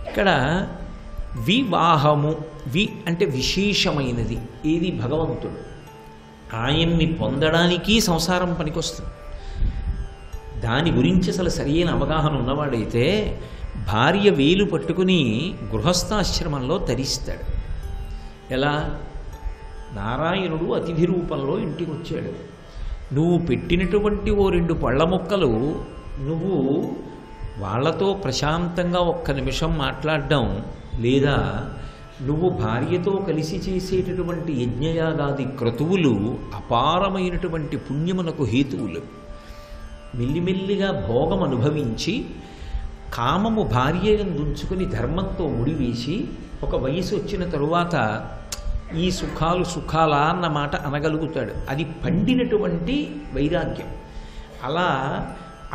ఇక్కడ వివాహము, వి అంటే విశేషమైనది. ఏది? భగవంతుడు. ఆయన్ని పొందడానికి సంసారం పనికొస్తుంది. దాని గురించి అసలు సరియైన అవగాహన ఉన్నవాడైతే భార్య వేలు పట్టుకుని గృహస్థాశ్రమంలో తరిస్తాడు. ఎలా? నారాయణుడు అతిథి రూపంలో ఇంటికి వచ్చాడు. నువ్వు పెట్టినటువంటి ఓ 2 పళ్ళ ముక్కలు నువ్వు వాళ్ళతో ప్రశాంతంగా ఒక్క నిమిషం మాట్లాడడం, లేదా నువ్వు భార్యతో కలిసి చేసేటటువంటి యజ్ఞయాగాది క్రతువులు అపారమైనటువంటి పుణ్యమునకు హేతువులు. మెల్లిమెల్లిగా భోగం అనుభవించి కామము భార్యయందుంచుకుని ధర్మంతో ముడివేసి ఒక వయసు వచ్చిన తరువాత ఈ సుఖాలు సుఖాలా అన్న మాట అనగలుగుతాడు. అది పండినటువంటి వైరాగ్యం. అలా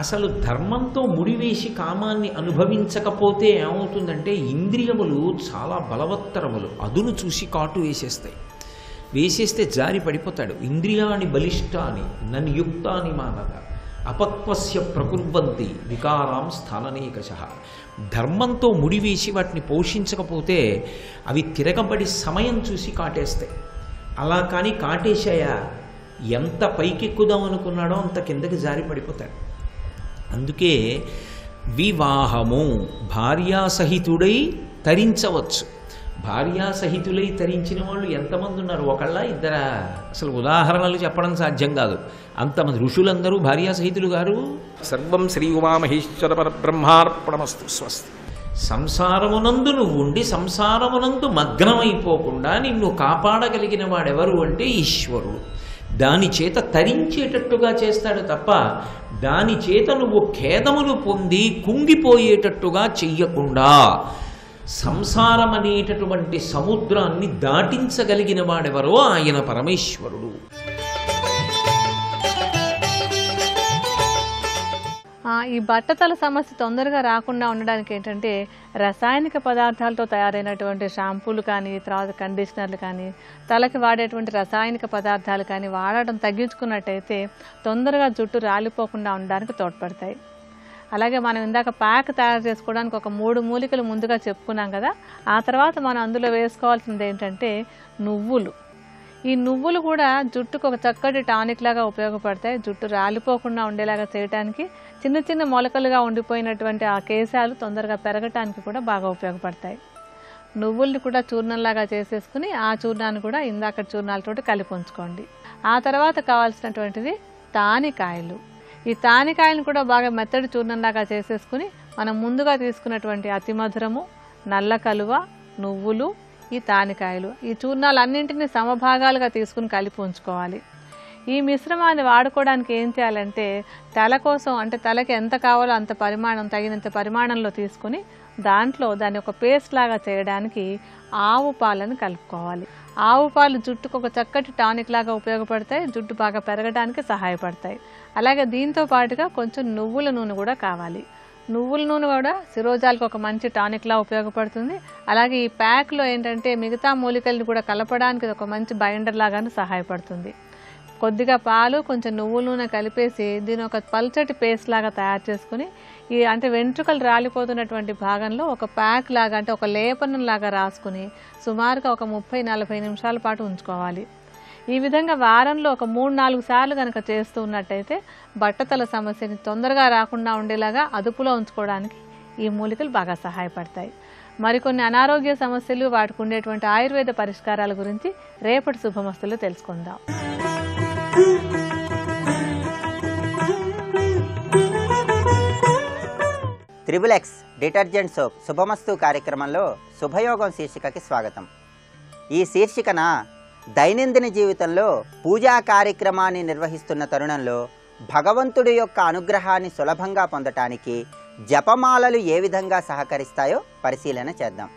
అసలు ధర్మంతో ముడివేసి కామాన్ని అనుభవించకపోతే ఏమవుతుందంటే ఇంద్రియములు చాలా బలవత్తరములు, అదును చూసి కాటు వేసేస్తే జారి పడిపోతాడు. ఇంద్రియాని బలిష్టాని నన్యుక్తాని మానద అపక్వస్య ప్రకుర్వంతి వికారాం స్థాననేకశః. ధర్మంతో ముడివేసి వాటిని పోషించకపోతే అవి తిరగబడి సమయం చూసి కాటేస్తాయి. అలా కానీ కాటేశాయా, ఎంత పైకెక్కుదాం అనుకున్నాడో అంత కిందకి జారి పడిపోతాడు. అందుకే వివాహము భార్యాసహితుడై తరించవచ్చు. భార్యాసహితులై తరించిన వాళ్ళు ఎంతమంది ఉన్నారు? ఒకళ్ళ ఇద్దరా? అసలు ఉదాహరణలు చెప్పడం సాధ్యం కాదు. అంతమంది ఋషులందరూ భార్యాసహితులు గారు.
సర్వం శ్రీ ఉమామహేశ్వర పరబ్రహ్మార్పణమస్తు. స్వస్తి.
సంసారమునందు నువ్వు ఉండి సంసారమునందు మగ్నమైపోకుండా నిన్ను కాపాడగలిగిన వాడెవరు అంటే ఈశ్వరుడు. దాని చేత తరించేటట్టుగా చేస్తాడు తప్ప దాని చేత నువ్వు ఖేదమును పొంది కుంగిపోయేటట్టుగా చెయ్యకుండా సంసారం అనేటటువంటి సముద్రాన్ని దాటించగలిగిన వాడెవరో ఆయన పరమేశ్వరుడు.
ఈ బట్టతల సమస్య తొందరగా రాకుండా ఉండడానికి ఏంటంటే రసాయనిక పదార్థాలతో తయారైనటువంటి షాంపూలు కానీ, తర్వాత కండిషనర్లు కానీ, తలకి వాడేటువంటి రసాయనిక పదార్థాలు కానీ వాడటం తగ్గించుకున్నట్టయితే తొందరగా జుట్టు రాలిపోకుండా ఉండడానికి తోడ్పడతాయి. అలాగే మనం ఇందాక ప్యాక్ తయారు చేసుకోవడానికి ఒక 3 మూలికలు ముందుగా చెప్పుకున్నాం కదా. ఆ తర్వాత మనం అందులో వేసుకోవాల్సింది ఏంటంటే నువ్వులు. ఈ నువ్వులు కూడా జుట్టుకు ఒక చక్కటి టానిక్ లాగా ఉపయోగపడతాయి. జుట్టు రాలిపోకుండా ఉండేలాగా చేయడానికి, చిన్న చిన్న మొలకలుగా ఉండిపోయినటువంటి ఆ కేశాలు తొందరగా పెరగటానికి కూడా బాగా ఉపయోగపడతాయి. నువ్వుల్ని కూడా చూర్ణంలాగా చేసేసుకుని ఆ చూర్ణాన్ని కూడా ఇందాక చూర్ణాలతోటి కలిపి ఉంచుకోండి. ఆ తర్వాత కావాల్సినటువంటిది తానికాయలు. ఈ తానికాయలను కూడా బాగా మెత్తడి చూర్ణంలాగా చేసేసుకుని మనం ముందుగా తీసుకున్నటువంటి అతి మధురము, నల్ల కలువ, నువ్వులు, ఈ తానికాయలు, ఈ చూర్ణాలన్నింటినీ సమభాగాలుగా తీసుకుని కలిపి ఉంచుకోవాలి. ఈ మిశ్రమాన్ని వాడుకోవడానికి ఏం చేయాలంటే తల కోసం, అంటే తలకి ఎంత కావాలో అంత పరిమాణం, తగినంత పరిమాణంలో తీసుకుని దాన్ని ఒక పేస్ట్ లాగా చేయడానికి ఆవు పాలను కలుపుకోవాలి. ఆవు పాలు జుట్టుకు ఒక చక్కటి టానిక్ లాగా ఉపయోగపడతాయి, జుట్టు బాగా పెరగడానికి సహాయపడతాయి. అలాగే దీంతో పాటుగా కొంచెం నువ్వుల నూనె కూడా కావాలి. నువ్వుల నూనె కూడా శిరోజాలకు ఒక మంచి టానిక్లా ఉపయోగపడుతుంది. అలాగే ఈ ప్యాక్లో ఏంటంటే మిగతా మూలికల్ని కూడా కలపడానికి ఒక మంచి బైండర్ లాగాను సహాయపడుతుంది. కొద్దిగా పాలు, కొంచెం నువ్వుల నూనె కలిపేసి దీని ఒక పల్చటి పేస్ట్ లాగా తయారు చేసుకుని అంటే వెంట్రుకలు రాలిపోతున్నటువంటి భాగంలో ఒక ప్యాక్ లాగా, అంటే ఒక లేపనం లాగా రాసుకుని సుమారుగా ఒక 30-40 నిమిషాల పాటు ఉంచుకోవాలి. ఈ విధంగా వారంలో ఒక 3-4 సార్లు కనుక చేస్తూ ఉన్నట్టయితే బట్టతల సమస్యని తొందరగా రాకుండా ఉండేలాగా అదుపులో ఉంచుకోవడానికి ఈ మూలికలు బాగా సహాయపడతాయి. మరికొన్ని అనారోగ్య సమస్యలు, వాటికి ఉండేటువంటి ఆయుర్వేద పరిష్కారాల గురించి రేపటి శుభమస్తులు తెలుసుకుందాం.
త్రిబుల్ ఎక్స్ డిటర్జెంట్ సోప్ శుభమస్తు కార్యక్రమంలో శుభయోగం శీర్షికకి స్వాగతం. ఈ శీర్షికన దైనందిన జీవితంలో పూజా కార్యక్రమాన్ని నిర్వహిస్తున్న తరుణంలో భగవంతుడి యొక్క అనుగ్రహాన్ని సులభంగా పొందటానికి జపమాలలు ఏ విధంగా సహకరిస్తాయో పరిశీలన చేద్దాం.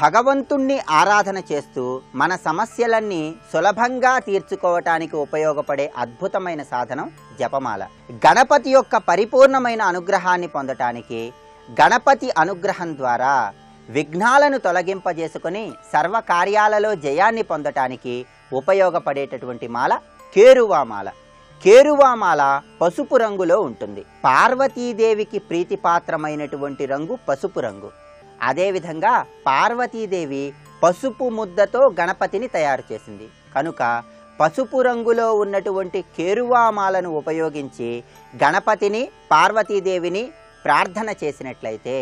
భగవంతుణ్ణి ఆరాధన చేస్తూ మన సమస్యలన్నీ సులభంగా తీర్చుకోవటానికి ఉపయోగపడే అద్భుతమైన సాధనం జపమాల. గణపతి యొక్క పరిపూర్ణమైన అనుగ్రహాన్ని పొందటానికి, గణపతి అనుగ్రహం ద్వారా విఘ్నాలను తొలగింపజేసుకుని సర్వకార్యాలలో జయాన్ని పొందటానికి ఉపయోగపడేటటువంటి మాల కేరువామాల. కేరువామాల పసుపు రంగులో ఉంటుంది. పార్వతీదేవికి ప్రీతిపాత్రమైనటువంటి రంగు పసుపు రంగు. అదేవిధంగా పార్వతీదేవి పసుపు ముద్దతో గణపతిని తయారు చేసింది కనుక పసుపు రంగులో ఉన్నటువంటి కేరువామాలను ఉపయోగించి గణపతిని, పార్వతీదేవిని ప్రార్థన చేసినట్లయితే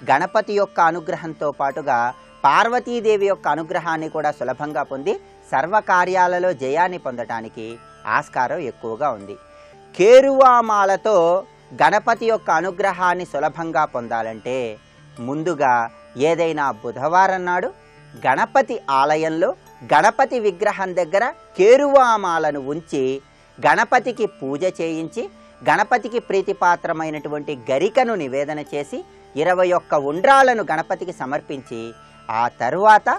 గణపతి యొక్క అనుగ్రహంతో పాటుగా పార్వతీదేవి యొక్క అనుగ్రహాన్ని కూడా సులభంగా పొంది సర్వకార్యాలలో జయాన్ని పొందటానికి ఆస్కారం ఎక్కువగా ఉంది. కేరువామాలతో గణపతి యొక్క అనుగ్రహాన్ని సులభంగా పొందాలంటే ముందుగా ఏదైనా బుధవారం నాడు గణపతి ఆలయంలో గణపతి విగ్రహం దగ్గర కేరువామాలను ఉంచి గణపతికి పూజ చేయించి గణపతికి ప్రీతిపాత్రమైనటువంటి గరికను నివేదన చేసి 21 ఉండ్రాలను గణపతికి సమర్పించి ఆ తరువాత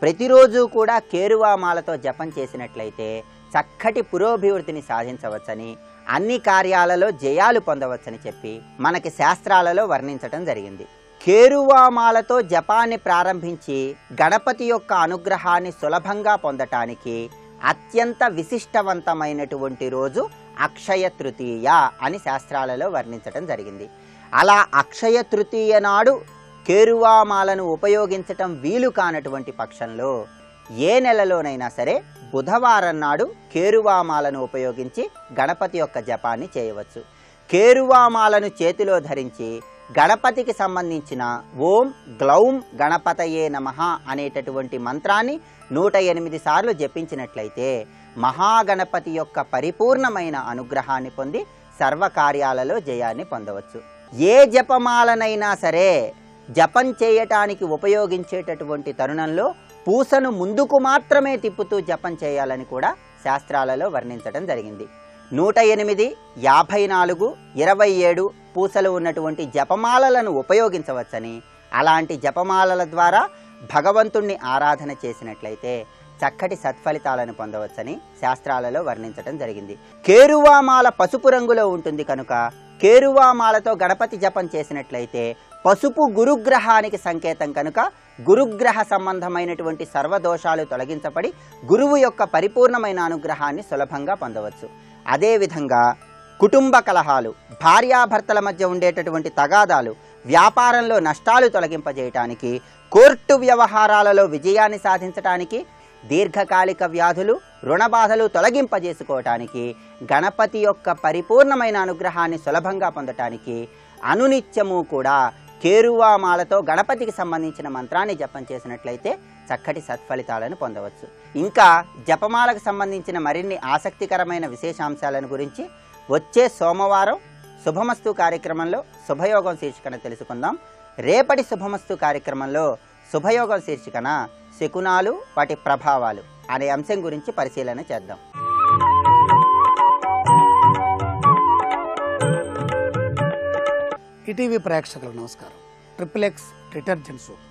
ప్రతిరోజు కూడా కేరువామాలతో జపం చేసినట్లయితే చక్కటి పురోభివృద్ధిని సాధించవచ్చని, అన్ని కార్యాలలో జయాలు పొందవచ్చని చెప్పి మనకి శాస్త్రాలలో వర్ణించటం జరిగింది. కేరువామాలతో జపాన్ని ప్రారంభించి గణపతి యొక్క అనుగ్రహాన్ని సులభంగా పొందటానికి అత్యంత విశిష్టవంతమైనటువంటి రోజు అక్షయ తృతీయ అని శాస్త్రాలలో వర్ణించటం జరిగింది. అలా అక్షయ తృతీయ నాడు కేరువామాలను ఉపయోగించటం వీలు కానటువంటి పక్షంలో ఏ నెలలోనైనా సరే బుధవారం నాడు కేరువామాలను ఉపయోగించి గణపతి యొక్క జపాన్ని చేయవచ్చు. కేరువామాలను చేతిలో ధరించి గణపతికి సంబంధించిన ఓం గ్లౌం గణపతయే నమః అనేటటువంటి మంత్రాన్ని 108 సార్లు జపించినట్లయితే మహాగణపతి యొక్క పరిపూర్ణమైన అనుగ్రహాన్ని పొంది సర్వకార్యాలలో జయాన్ని పొందవచ్చు. ఏ జపమాలనైనా సరే జపం చేయటానికి ఉపయోగించేటటువంటి తరుణంలో పూసను ముందుకు మాత్రమే తిప్పుతూ జపం చేయాలని కూడా శాస్త్రాలలో వర్ణించడం జరిగింది. 108, 54, 27 పూసలు ఉన్నటువంటి జపమాలలను ఉపయోగించవచ్చని, అలాంటి జపమాలల ద్వారా భగవంతుణ్ణి ఆరాధన చేసినట్లయితే చక్కటి సత్ఫలితాలను పొందవచ్చని శాస్త్రాలలో వర్ణించడం జరిగింది. కేరువామాల పసుపు రంగులో ఉంటుంది కనుక కేరువామాలతో గణపతి జపం చేసినట్లయితే పసుపు గురుగ్రహానికి సంకేతం కనుక గురుగ్రహ సంబంధమైనటువంటి సర్వదోషాలు తొలగించబడి గురువు యొక్క పరిపూర్ణమైన అనుగ్రహాన్ని సులభంగా పొందవచ్చు. అదేవిధంగా కుటుంబ కలహాలు, భార్యాభర్తల మధ్య ఉండేటటువంటి తగాదాలు, వ్యాపారంలో నష్టాలు తొలగింపజేయటానికి, కోర్టు వ్యవహారాలలో విజయాన్ని సాధించటానికి, దీర్ఘకాలిక వ్యాధులు, రుణబాధలు తొలగింపజేసుకోవటానికి, గణపతి యొక్క పరిపూర్ణమైన అనుగ్రహాన్ని సులభంగా పొందటానికి అనునిత్యము కూడా కేరువామాలతో గణపతికి సంబంధించిన మంత్రాన్ని జపం చేసినట్లయితే చక్కటి సత్ఫలితాలను పొందవచ్చు. ఇంకా జపమాలకు సంబంధించిన మరిన్ని ఆసక్తికరమైన విశేషాంశాలను గురించి వచ్చే సోమవారం శుభమస్తు కార్యక్రమంలో శుభయోగం శీర్షికన తెలుసుకుందాం. రేపటి శుభమస్తు కార్యక్రమంలో శుభయోగం శీర్షికన శకునాలు, వాటి ప్రభావాలు అనే అంశం గురించి పరిశీలన చేద్దాం.
ఈటీవీ ప్రేక్షకులకు నమస్కారం. ట్రిపుల్ డిటర్జెంట్ సోప్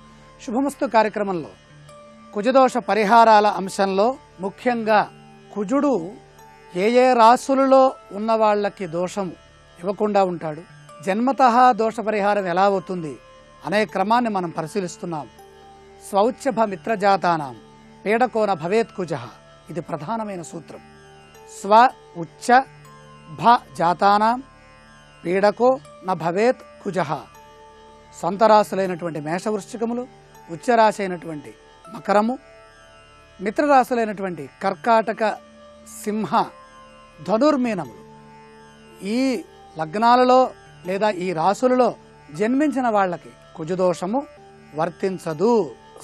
శుభమస్తు కార్యక్రమంలో కుజదోష పరిహారాల అంశంలో ముఖ్యంగా కుజుడు ఏ ఏ రాశులలో ఉన్న వాళ్ళకి దోషం ఇవ్వకుండా ఉంటాడు, జన్మతః దోష పరిహారం ఎలా అవుతుంది అనే క్రమాన్ని మనం పరిశీలిస్తున్నాం. స్వౌచ్ఛభ మిత్రజాతానాం పీడకోన భవేత్ కుజ, ఇది ప్రధానమైన సూత్రం. స్వ ఉచ్చ భ జాతానాం పీడకో న భవేత్ కుజ. సొంత రాశులైనటువంటి మేషవృశ్చికములు, ఉచ్చరాశి అయినటువంటి మకరము, మిత్రరాశులైనటువంటి కర్కాటక, సింహ, ధనుర్మీనములు, ఈ లగ్నాలలో లేదా ఈ రాశులలో జన్మించిన వాళ్ళకి కుజదోషము వర్తించదు.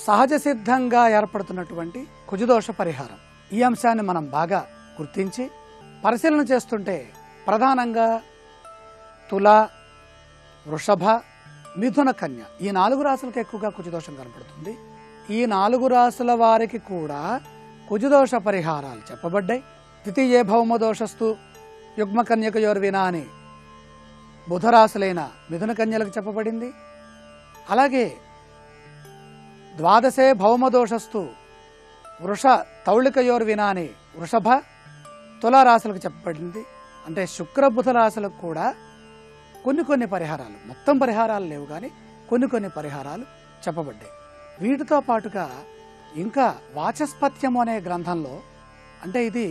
సహజ సిద్ధంగా ఏర్పడుతున్నటువంటి కుజదోష పరిహారం, ఈ అంశాన్ని మనం బాగా గుర్తించి పరిశీలన చేస్తుంటే ప్రధానంగా తుల, వృషభ, మిథున, కన్య ఈ 4 రాశులకు ఎక్కువగా కుజదోషం కనపడుతుంది. ఈ 4 రాశుల వారికి కూడా కుజదోష పరిహారాలు చెప్పబడ్డాయి. ద్వితీయే భౌమదోషస్తు యుగ్మ కన్యకయోర్వినా అని బుధరాశులైన మిథున కన్యలకు చెప్పబడింది. అలాగే ద్వాదశే భౌమదోషస్తు వృష తౌళికయోర్వినా అని వృషభ, తులారాశులకు చెప్పబడింది. అంటే శుక్ర బుధ రాశులకు కూడా కొన్ని పరిహారాలు, మొత్తం పరిహారాలు లేవు కానీ కొన్ని పరిహారాలు చెప్పబడ్డాయి. వీటితో పాటుగా ఇంకా వాచస్పత్యము అనే గ్రంథంలో, అంటే ఇది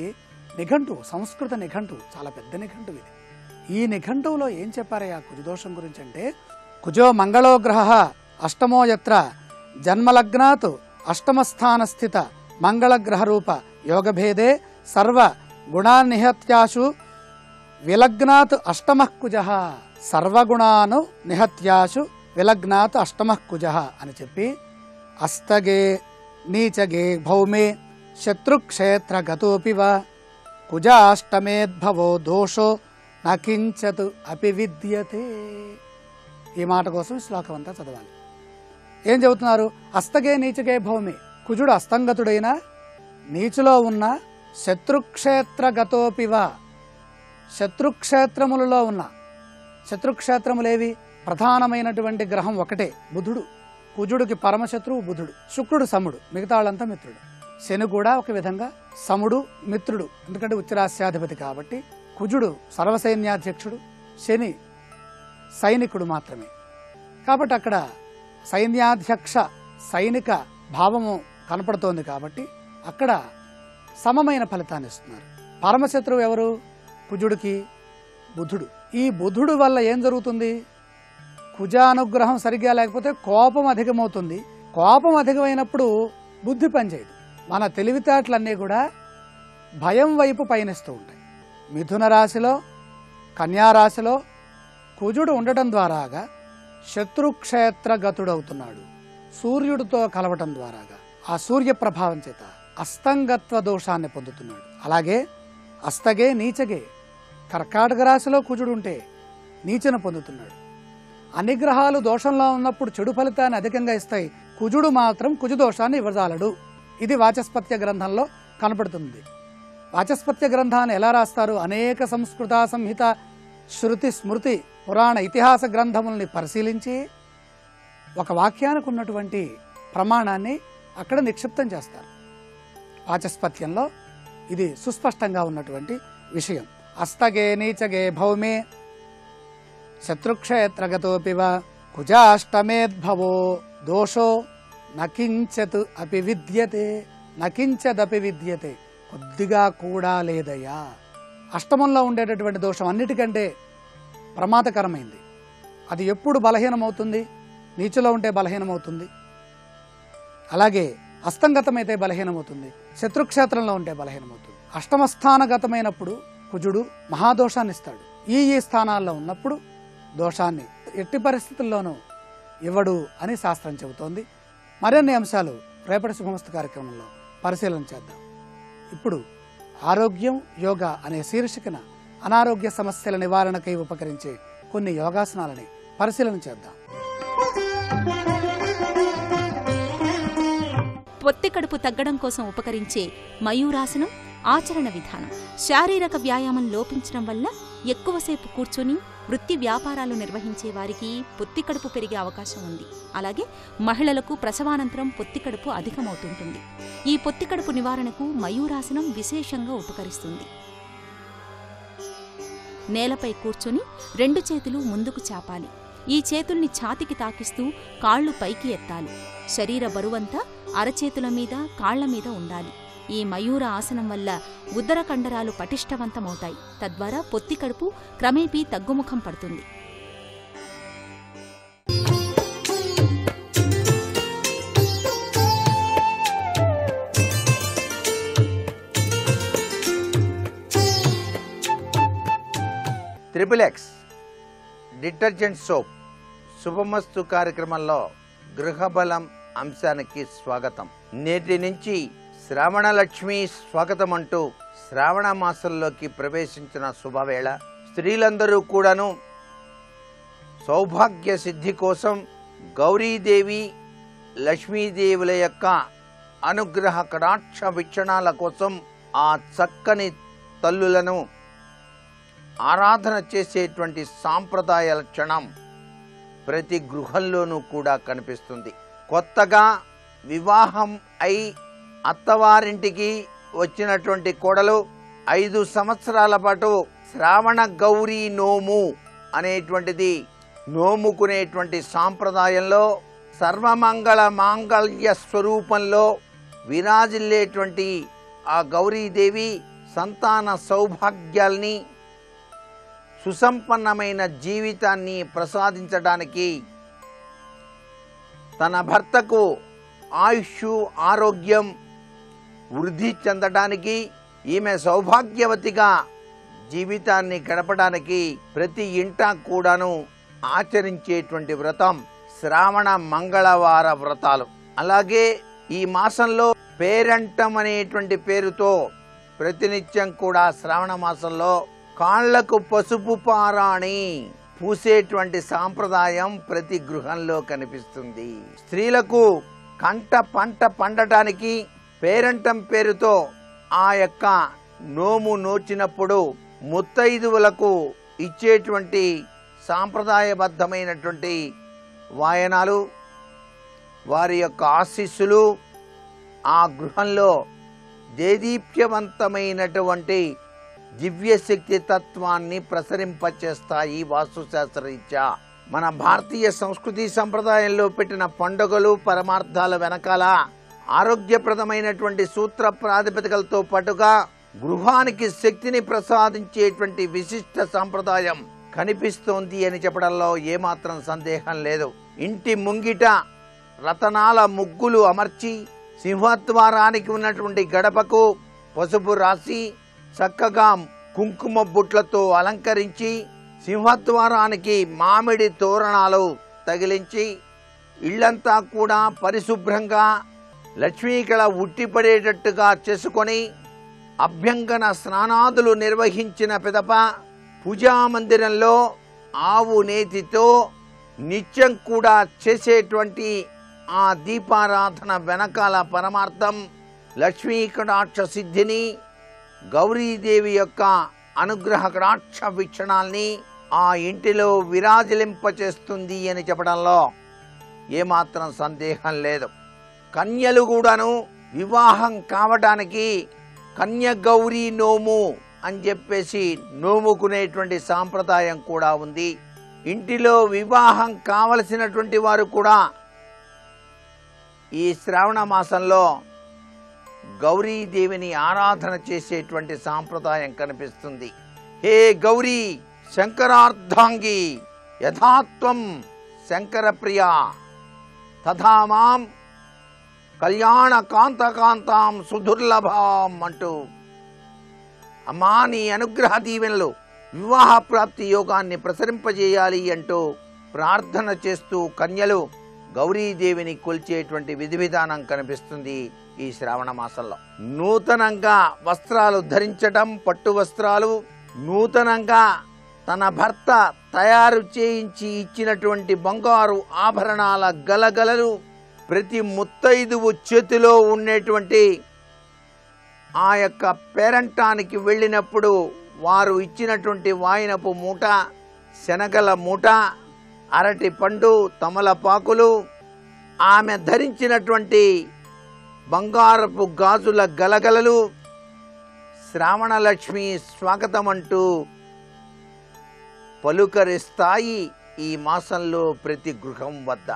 నిఘంటు, సంస్కృత నిఘంటు, చాలా పెద్ద నిఘంటు ఇది. ఈ నిఘంటువులో ఏం చెప్పారయ్యా కుజదోషం గురించి అంటే, కుజో మంగళోగ్రహ అష్టమో యత్ర జన్మలగ్నాత్ అష్టమస్థాన స్థిత మంగళగ్రహ రూప యోగభేదే సర్వ గుణాన్నిహత్యాశు విలగ్నాత్ అష్టమః కుజః. సర్వగుణాను నిహత్యాశు విలగ్నాత్ అష్టమః కుజః అని చెప్పి, అస్తగే నీచగే భౌమే శత్రుక్షేత్ర గతోపి వా కుజాష్టమేద్భవో దోషో నకించతు అపి విద్యతే. ఈ మాట కోసం శ్లోకం అంతా చదవాలి. ఏం చెబుతున్నారు? అస్తగే నీచగే భౌమి. కుజుడు అస్తంగతుడైన నీచులో ఉన్న శత్రుక్షేత్రగతోపివ, శత్రుక్షేత్రములలో ఉన్న, శత్రుక్షేత్రములేవి? ప్రధానమైనటువంటి గ్రహం ఒకటే బుధుడు. కుజుడికి పరమశత్రువు బుధుడు. శుక్రుడు సముడు, మిగతా వాళ్ళంతా మిత్రుడు. శని కూడా ఒక విధంగా సముడు మిత్రుడు, ఎందుకంటే ఉచ్చరాస్యాధిపతి కాబట్టి. కుజుడు సర్వసైన్యాధ్యక్షుడు, శని సైనికుడు మాత్రమే. కాబట్టి అక్కడ సైన్యాధ్యక్ష సైనిక భావము కనపడుతోంది కాబట్టి అక్కడ సమమైన ఫలితాన్ని ఇస్తున్నారు. పరమశత్రువు ఎవరు? కుజుడికి బుధుడు. ఈ బుధుడు వల్ల ఏం జరుగుతుంది? కుజానుగ్రహం సరిగ్గా లేకపోతే కోపం అధికమవుతుంది. కోపం అధికమైనప్పుడు బుద్ధి పనిచేయదు. మన తెలివితేటలన్నీ కూడా భయం వైపు పయనిస్తూ ఉంటాయి. మిథున రాశిలో, కన్యారాశిలో కుజుడు ఉండటం ద్వారాగా శత్రుక్షేత్రగతుడవుతున్నాడు. సూర్యుడితో కలవటం ద్వారాగా ఆ సూర్య ప్రభావం చేత అస్తంగత్వ దోషాన్ని పొందుతున్నాడు. అలాగే అస్తగే నీచగే, కర్కాటక రాశిలో కుజుడు ఉంటే నీచను పొందుతున్నాడు. అన్ని గ్రహాలు దోషంలో ఉన్నప్పుడు చెడు ఫలితాన్ని అధికంగా ఇస్తాయి. కుజుడు మాత్రం కుజు దోషాన్ని ఇవ్వజాలడు. ఇది వాచస్పత్య గ్రంథంలో కనపడుతుంది. వాచస్పత్య గ్రంథాన్ని ఎలా రాస్తారు? అనేక సంస్కృత సంహిత శృతి స్మృతి పురాణ ఇతిహాస గ్రంథముల్ని పరిశీలించి ఒక వాక్యానికి ఉన్నటువంటి ప్రమాణాన్ని అక్కడ నిక్షిప్తం చేస్తారు. వాచస్పత్యంలో ఇది సుస్పష్టంగా ఉన్నటువంటి విషయం. అస్తగే నీచగే భౌమే శత్రుక్షేత్రగతోపివ కుజాష్టమేద్భవో దోషో నకించత్ అపి విద్యతే. నకించదపి విద్యతే, కొద్దిగా కూడా లేదయ్యా. అష్టమంలో ఉండేటటువంటి దోషం అన్నిటికంటే ప్రమాదకరమైంది. అది ఎప్పుడు బలహీనమవుతుంది? నీచులో ఉంటే బలహీనమవుతుంది. అలాగే అస్తంగతమైతే బలహీనమవుతుంది. శత్రుక్షేత్రంలో ఉంటే బలహీనమవుతుంది. అష్టమస్థానగతమైనప్పుడు కుజుడు మహాదోషాన్ని ఇస్తాడు. ఈ స్థానాల్లో ఉన్నప్పుడు దోషాన్ని ఎట్టి పరిస్థితుల్లోనూ ఇవ్వడు అని శాస్త్రం చెబుతోంది. మరిన్ని అంశాలు రేపటి శుభమస్తు కార్యక్రమంలో పరిశీలన చేద్దాం. ఇప్పుడు ఆరోగ్యం యోగా అనే శీర్షికన అనారోగ్య సమస్యల నివారణకై ఉపకరించే కొన్ని యోగాసనాలని పరిశీలన చేద్దాం.
పొత్తి కడుపు తగ్గడం కోసం ఉపకరించే మయూరాసనం ఆచరణ విధానం. శారీరక వ్యాయామం లోపించడం వల్ల ఎక్కువసేపు కూర్చొని వృత్తి వ్యాపారాలు నిర్వహించే వారికి పొత్తికడుపు పెరిగే అవకాశం ఉంది. అలాగే మహిళలకు ప్రసవానంతరం పొత్తికడుపు అధికమవుతుంటుంది. ఈ పొత్తికడుపు నివారణకు మయూరాసనం విశేషంగా ఉపకరిస్తుంది. నేలపై కూర్చొని 2 చేతులు ముందుకు చాపాలి. ఈ చేతుల్ని ఛాతికి తాకిస్తూ కాళ్లు పైకి ఎత్తాలి. శరీర బరువంతా అరచేతుల మీద కాళ్ల మీద ఉండాలి. ఈ మయూర ఆసనం వల్ల ఉదర కండరాలు పటిష్టవంతమవుతాయి. తద్వారా పొత్తికడుపు క్రమేపీ తగ్గుముఖం పడుతుంది.
ట్రిపుల్ ఎక్స్ డిటర్జెంట్ సోప్ శుభమస్తు కార్యక్రమంలో గృహబలం అంశానికి స్వాగతం. నేటి నుంచి శ్రావణలక్ష్మి స్వాగతం అంటూ శ్రావణ మాసంలోకి ప్రవేశించిన శుభవేళ. స్త్రీలందరూ కూడాను సౌభాగ్య సిద్ధి కోసం గౌరీదేవి లక్ష్మీదేవుల యొక్క అనుగ్రహ కటాక్ష వీక్షణాల కోసం ఆ చక్కని తల్లులను ఆరాధన చేసేటువంటి సాంప్రదాయ లక్షణం ప్రతి గృహంలోనూ కూడా కనిపిస్తుంది. కొత్తగా వివాహం అయి అత్తవారింటికి వచ్చినటువంటి కోడలు 5 సంవత్సరాల పాటు శ్రావణ గౌరీ నోము అనేటువంటిది నోముకునేటువంటి సాంప్రదాయంలో సర్వమంగళ మాంగళ్య స్వరూపంలో విరాజిల్లేటువంటి ఆ గౌరీదేవి సంతాన సౌభాగ్యాల్ని సుసంపన్నమైన జీవితాన్ని ప్రసాదించడానికి తన భర్తకు ఆయుష్ ఆరోగ్యం వృద్ధి చెందడానికి ఈమె సౌభాగ్యవతిగా జీవితాన్ని గడపడానికి ప్రతి ఇంటా కూడాను ఆచరించేటువంటి వ్రతం శ్రావణ మంగళవార వ్రతాలు. అలాగే ఈ మాసంలో పేరంటం అనేటువంటి పేరుతో ప్రతినిత్యం కూడా శ్రావణ మాసంలో కాళ్లకు పసుపు పారాణి పూసేటువంటి సాంప్రదాయం ప్రతి గృహంలో కనిపిస్తుంది. స్త్రీలకు కంట పంట పండటానికి పేరంటం పేరుతో ఆ యొక్క నోము నోచినప్పుడు ముత్తైదువులకు ఇచ్చేటువంటి సాంప్రదాయబద్ధమైనటువంటి వాయనాలు, వారి యొక్క ఆశీస్సులు ఆ గృహంలో దేదీప్యవంతమైనటువంటి దివ్యశక్తి తత్వాన్ని ప్రసరింపచేస్తాయి. వాస్తుశాస్త్రరీత్యా మన భారతీయ సంస్కృతి సంప్రదాయంలో పెట్టిన పండుగలు పరమార్థాల వెనకాల ఆరోగ్యప్రదమైనటువంటి సూత్ర ప్రాతిపదికలతో పాటుగా గృహానికి శక్తిని ప్రసాదించేటువంటి విశిష్ట సంప్రదాయం కనిపిస్తోంది అని చెప్పడంలో ఏమాత్రం సందేహం లేదు. ఇంటి ముంగిట రతనాల ముగ్గులు అమర్చి సింహద్వారానికి ఉన్నటువంటి గడపకు పసుపు రాసి చక్కగా కుంకుమ బుట్లతో అలంకరించి సింహద్వారానికి మామిడి తోరణాలు తగిలించి ఇళ్లంతా కూడా పరిశుభ్రంగా లక్ష్మీకళ ఉట్టిపడేటట్టుగా చేసుకొని అభ్యంగన స్నానాదులు నిర్వహించిన పిదప పూజామందిరంలో ఆవు నేతితో నిత్యం కూడా చేసేటువంటి ఆ దీపారాధన వెనకాల పరమార్థం లక్ష్మీ కటాక్ష సిద్ధిని, గౌరీదేవి యొక్క అనుగ్రహ కటాక్ష వీక్షణాల్ని ఆ ఇంటిలో విరాజిలింపచేస్తుంది అని చెప్పడంలో ఏమాత్రం సందేహం లేదు. కన్యలు కూడాను వివాహం కావడానికి కన్య గౌరీ నోము అని చెప్పేసి నోముకునేటువంటి సాంప్రదాయం కూడా ఉంది. ఇంటిలో వివాహం కావలసినటువంటి వారు కూడా ఈ శ్రావణ మాసంలో గౌరీదేవిని ఆరాధన చేసేటువంటి సాంప్రదాయం కనిపిస్తుంది. హే గౌరీ శంకరార్ధాంగి యథాత్వం శంకర ప్రియా తథా మాం కళ్యాణ కాంతకాంతాం సుదుర్లభాం అంటూ అమ్మా నీ అనుగ్రహ దీవెనలు వివాహ ప్రాప్తి యోగాన్ని ప్రసరింపజేయాలి అంటూ ప్రార్థన చేస్తూ కన్యలు గౌరీదేవిని కొల్చేటువంటి విధి విధానం కనిపిస్తుంది ఈ శ్రావణ మాసంలో. నూతనంగా వస్త్రాలు ధరించడం, పట్టు వస్త్రాలు, నూతనంగా తన భర్త తయారు చేయించి ఇచ్చినటువంటి బంగారు ఆభరణాల గలగలలు, ప్రతి ముత్తైదువు చేతిలో ఉండేటువంటి ఆ యొక్క పేరంటానికి వెళ్ళినప్పుడు వారు ఇచ్చినటువంటి వాయినపు మూట, శనగల మూట, అరటి పండు, తమలపాకులు, ఆమె ధరించినటువంటి బంగారపు గాజుల గలగలలు శ్రావణలక్ష్మి స్వాగతమంటూ పలుకరిస్తాయి ఈ మాసంలో ప్రతి గృహం వద్ద.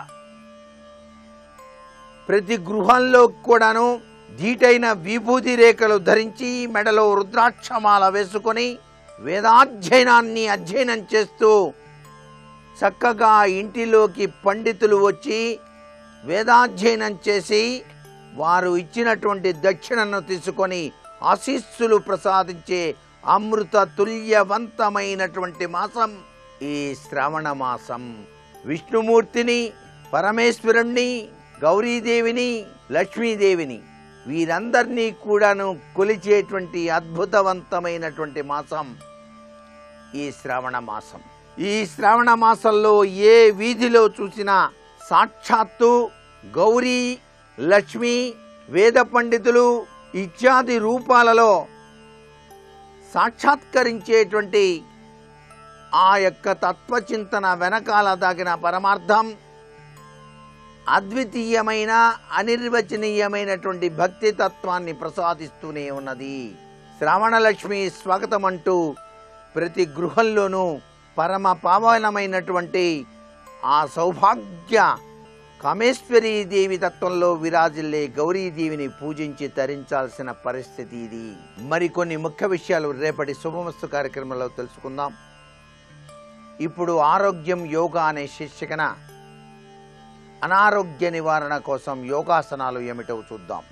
ప్రతి గృహంలో కూడాను ధీటైన విభూతి రేఖలు ధరించి మెడలో రుద్రాక్షమాల వేసుకొని వేదాధ్యయనాన్ని అధ్యయనం చేస్తూ చక్కగా ఇంటిలోకి పండితులు వచ్చి వేదాధ్యయనం చేసి వారు ఇచ్చినటువంటి దక్షిణను తీసుకొని ఆశీస్సులు ప్రసాదించే అమృత తుల్యవంతమైనటువంటి మాసం ఈ శ్రావణ మాసం. విష్ణుమూర్తిని, పరమేశ్వరుణ్ణి, గౌరీదేవిని, లక్ష్మీదేవిని వీరందరినీ కూడాను కొలిచేటువంటి అద్భుతవంతమైనటువంటి మాసం ఈ శ్రావణ మాసం. ఈ శ్రావణ మాసంలో ఏ వీధిలో చూసినా సాక్షాత్తు గౌరీ, లక్ష్మి, వేద పండితులు ఇత్యాది రూపాలలో సాక్షాత్కరించేటువంటి ఆ యొక్క తత్వచింతన వెనకాల దాగిన పరమార్థం అద్వితీయమైన అనిర్వచనీయమైనటువంటి భక్తి తత్వాన్ని ప్రసాదిస్తూనే ఉన్నది. శ్రావణలక్ష్మి స్వాగతం అంటూ ప్రతి గృహంలోనూ పరమ పావనమైనటువంటి ఆ సౌభాగ్య కామేశ్వరీ దేవి తత్వంలో విరాజిల్లే గౌరీదేవిని పూజించి తరించాల్సిన పరిస్థితి ఇది. మరికొన్ని ముఖ్య విషయాలు రేపటి శుభమస్తు కార్యక్రమంలో తెలుసుకుందాం. ఇప్పుడు ఆరోగ్యం యోగా అనే శీర్షికన అనారోగ్య నివారణ కోసం యోగాసనాలు ఏమిటో చూద్దాం.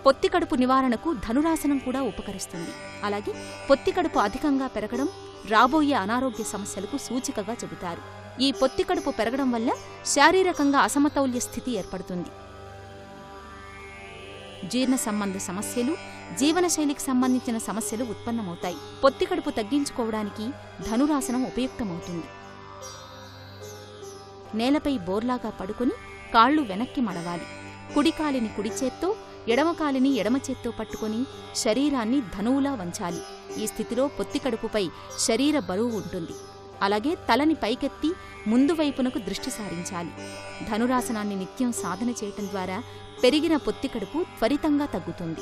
పొత్తికడుపు నివారణకు ధనురాసనం కూడా ఉపకరిస్తుంది. అలాగే పొత్తికడుపు అధికంగా పెరగడం రాబోయే అనారోగ్య సమస్యలకు సూచికగా చెబుతారు. ఈ పొత్తికడుపు పెరగడం వల్ల శారీరకంగా అసమతౌల్య స్థితి ఏర్పడుతుంది. జీర్ణ సంబంధ సమస్యలు, జీవనశైలికి సంబంధించిన సమస్యలు ఉత్పన్నమవుతాయి. పొత్తికడుపు తగ్గించుకోవడానికి ధనురాసనం ఉపయుక్తమవుతుంది. నేలపై బోర్లాగా పడుకుని కాళ్ళు వెనక్కి మడవాలి. కుడికాలిని కుడి చేత్తో, ఎడమకాలిని ఎడమ చేత్తో పట్టుకుని శరీరాన్ని ధనువులా వంచాలి. ఈ స్థితిలో పొత్తికడుపుపై శరీర బరువు ఉంటుంది. అలాగే తలని పైకెత్తి ముందు వైపునకు దృష్టి సారించాలి. ధనురాసనాన్ని నిత్యం సాధన చేయటం ద్వారా పెరిగిన పొత్తికడుపు త్వరితంగా తగ్గుతుంది.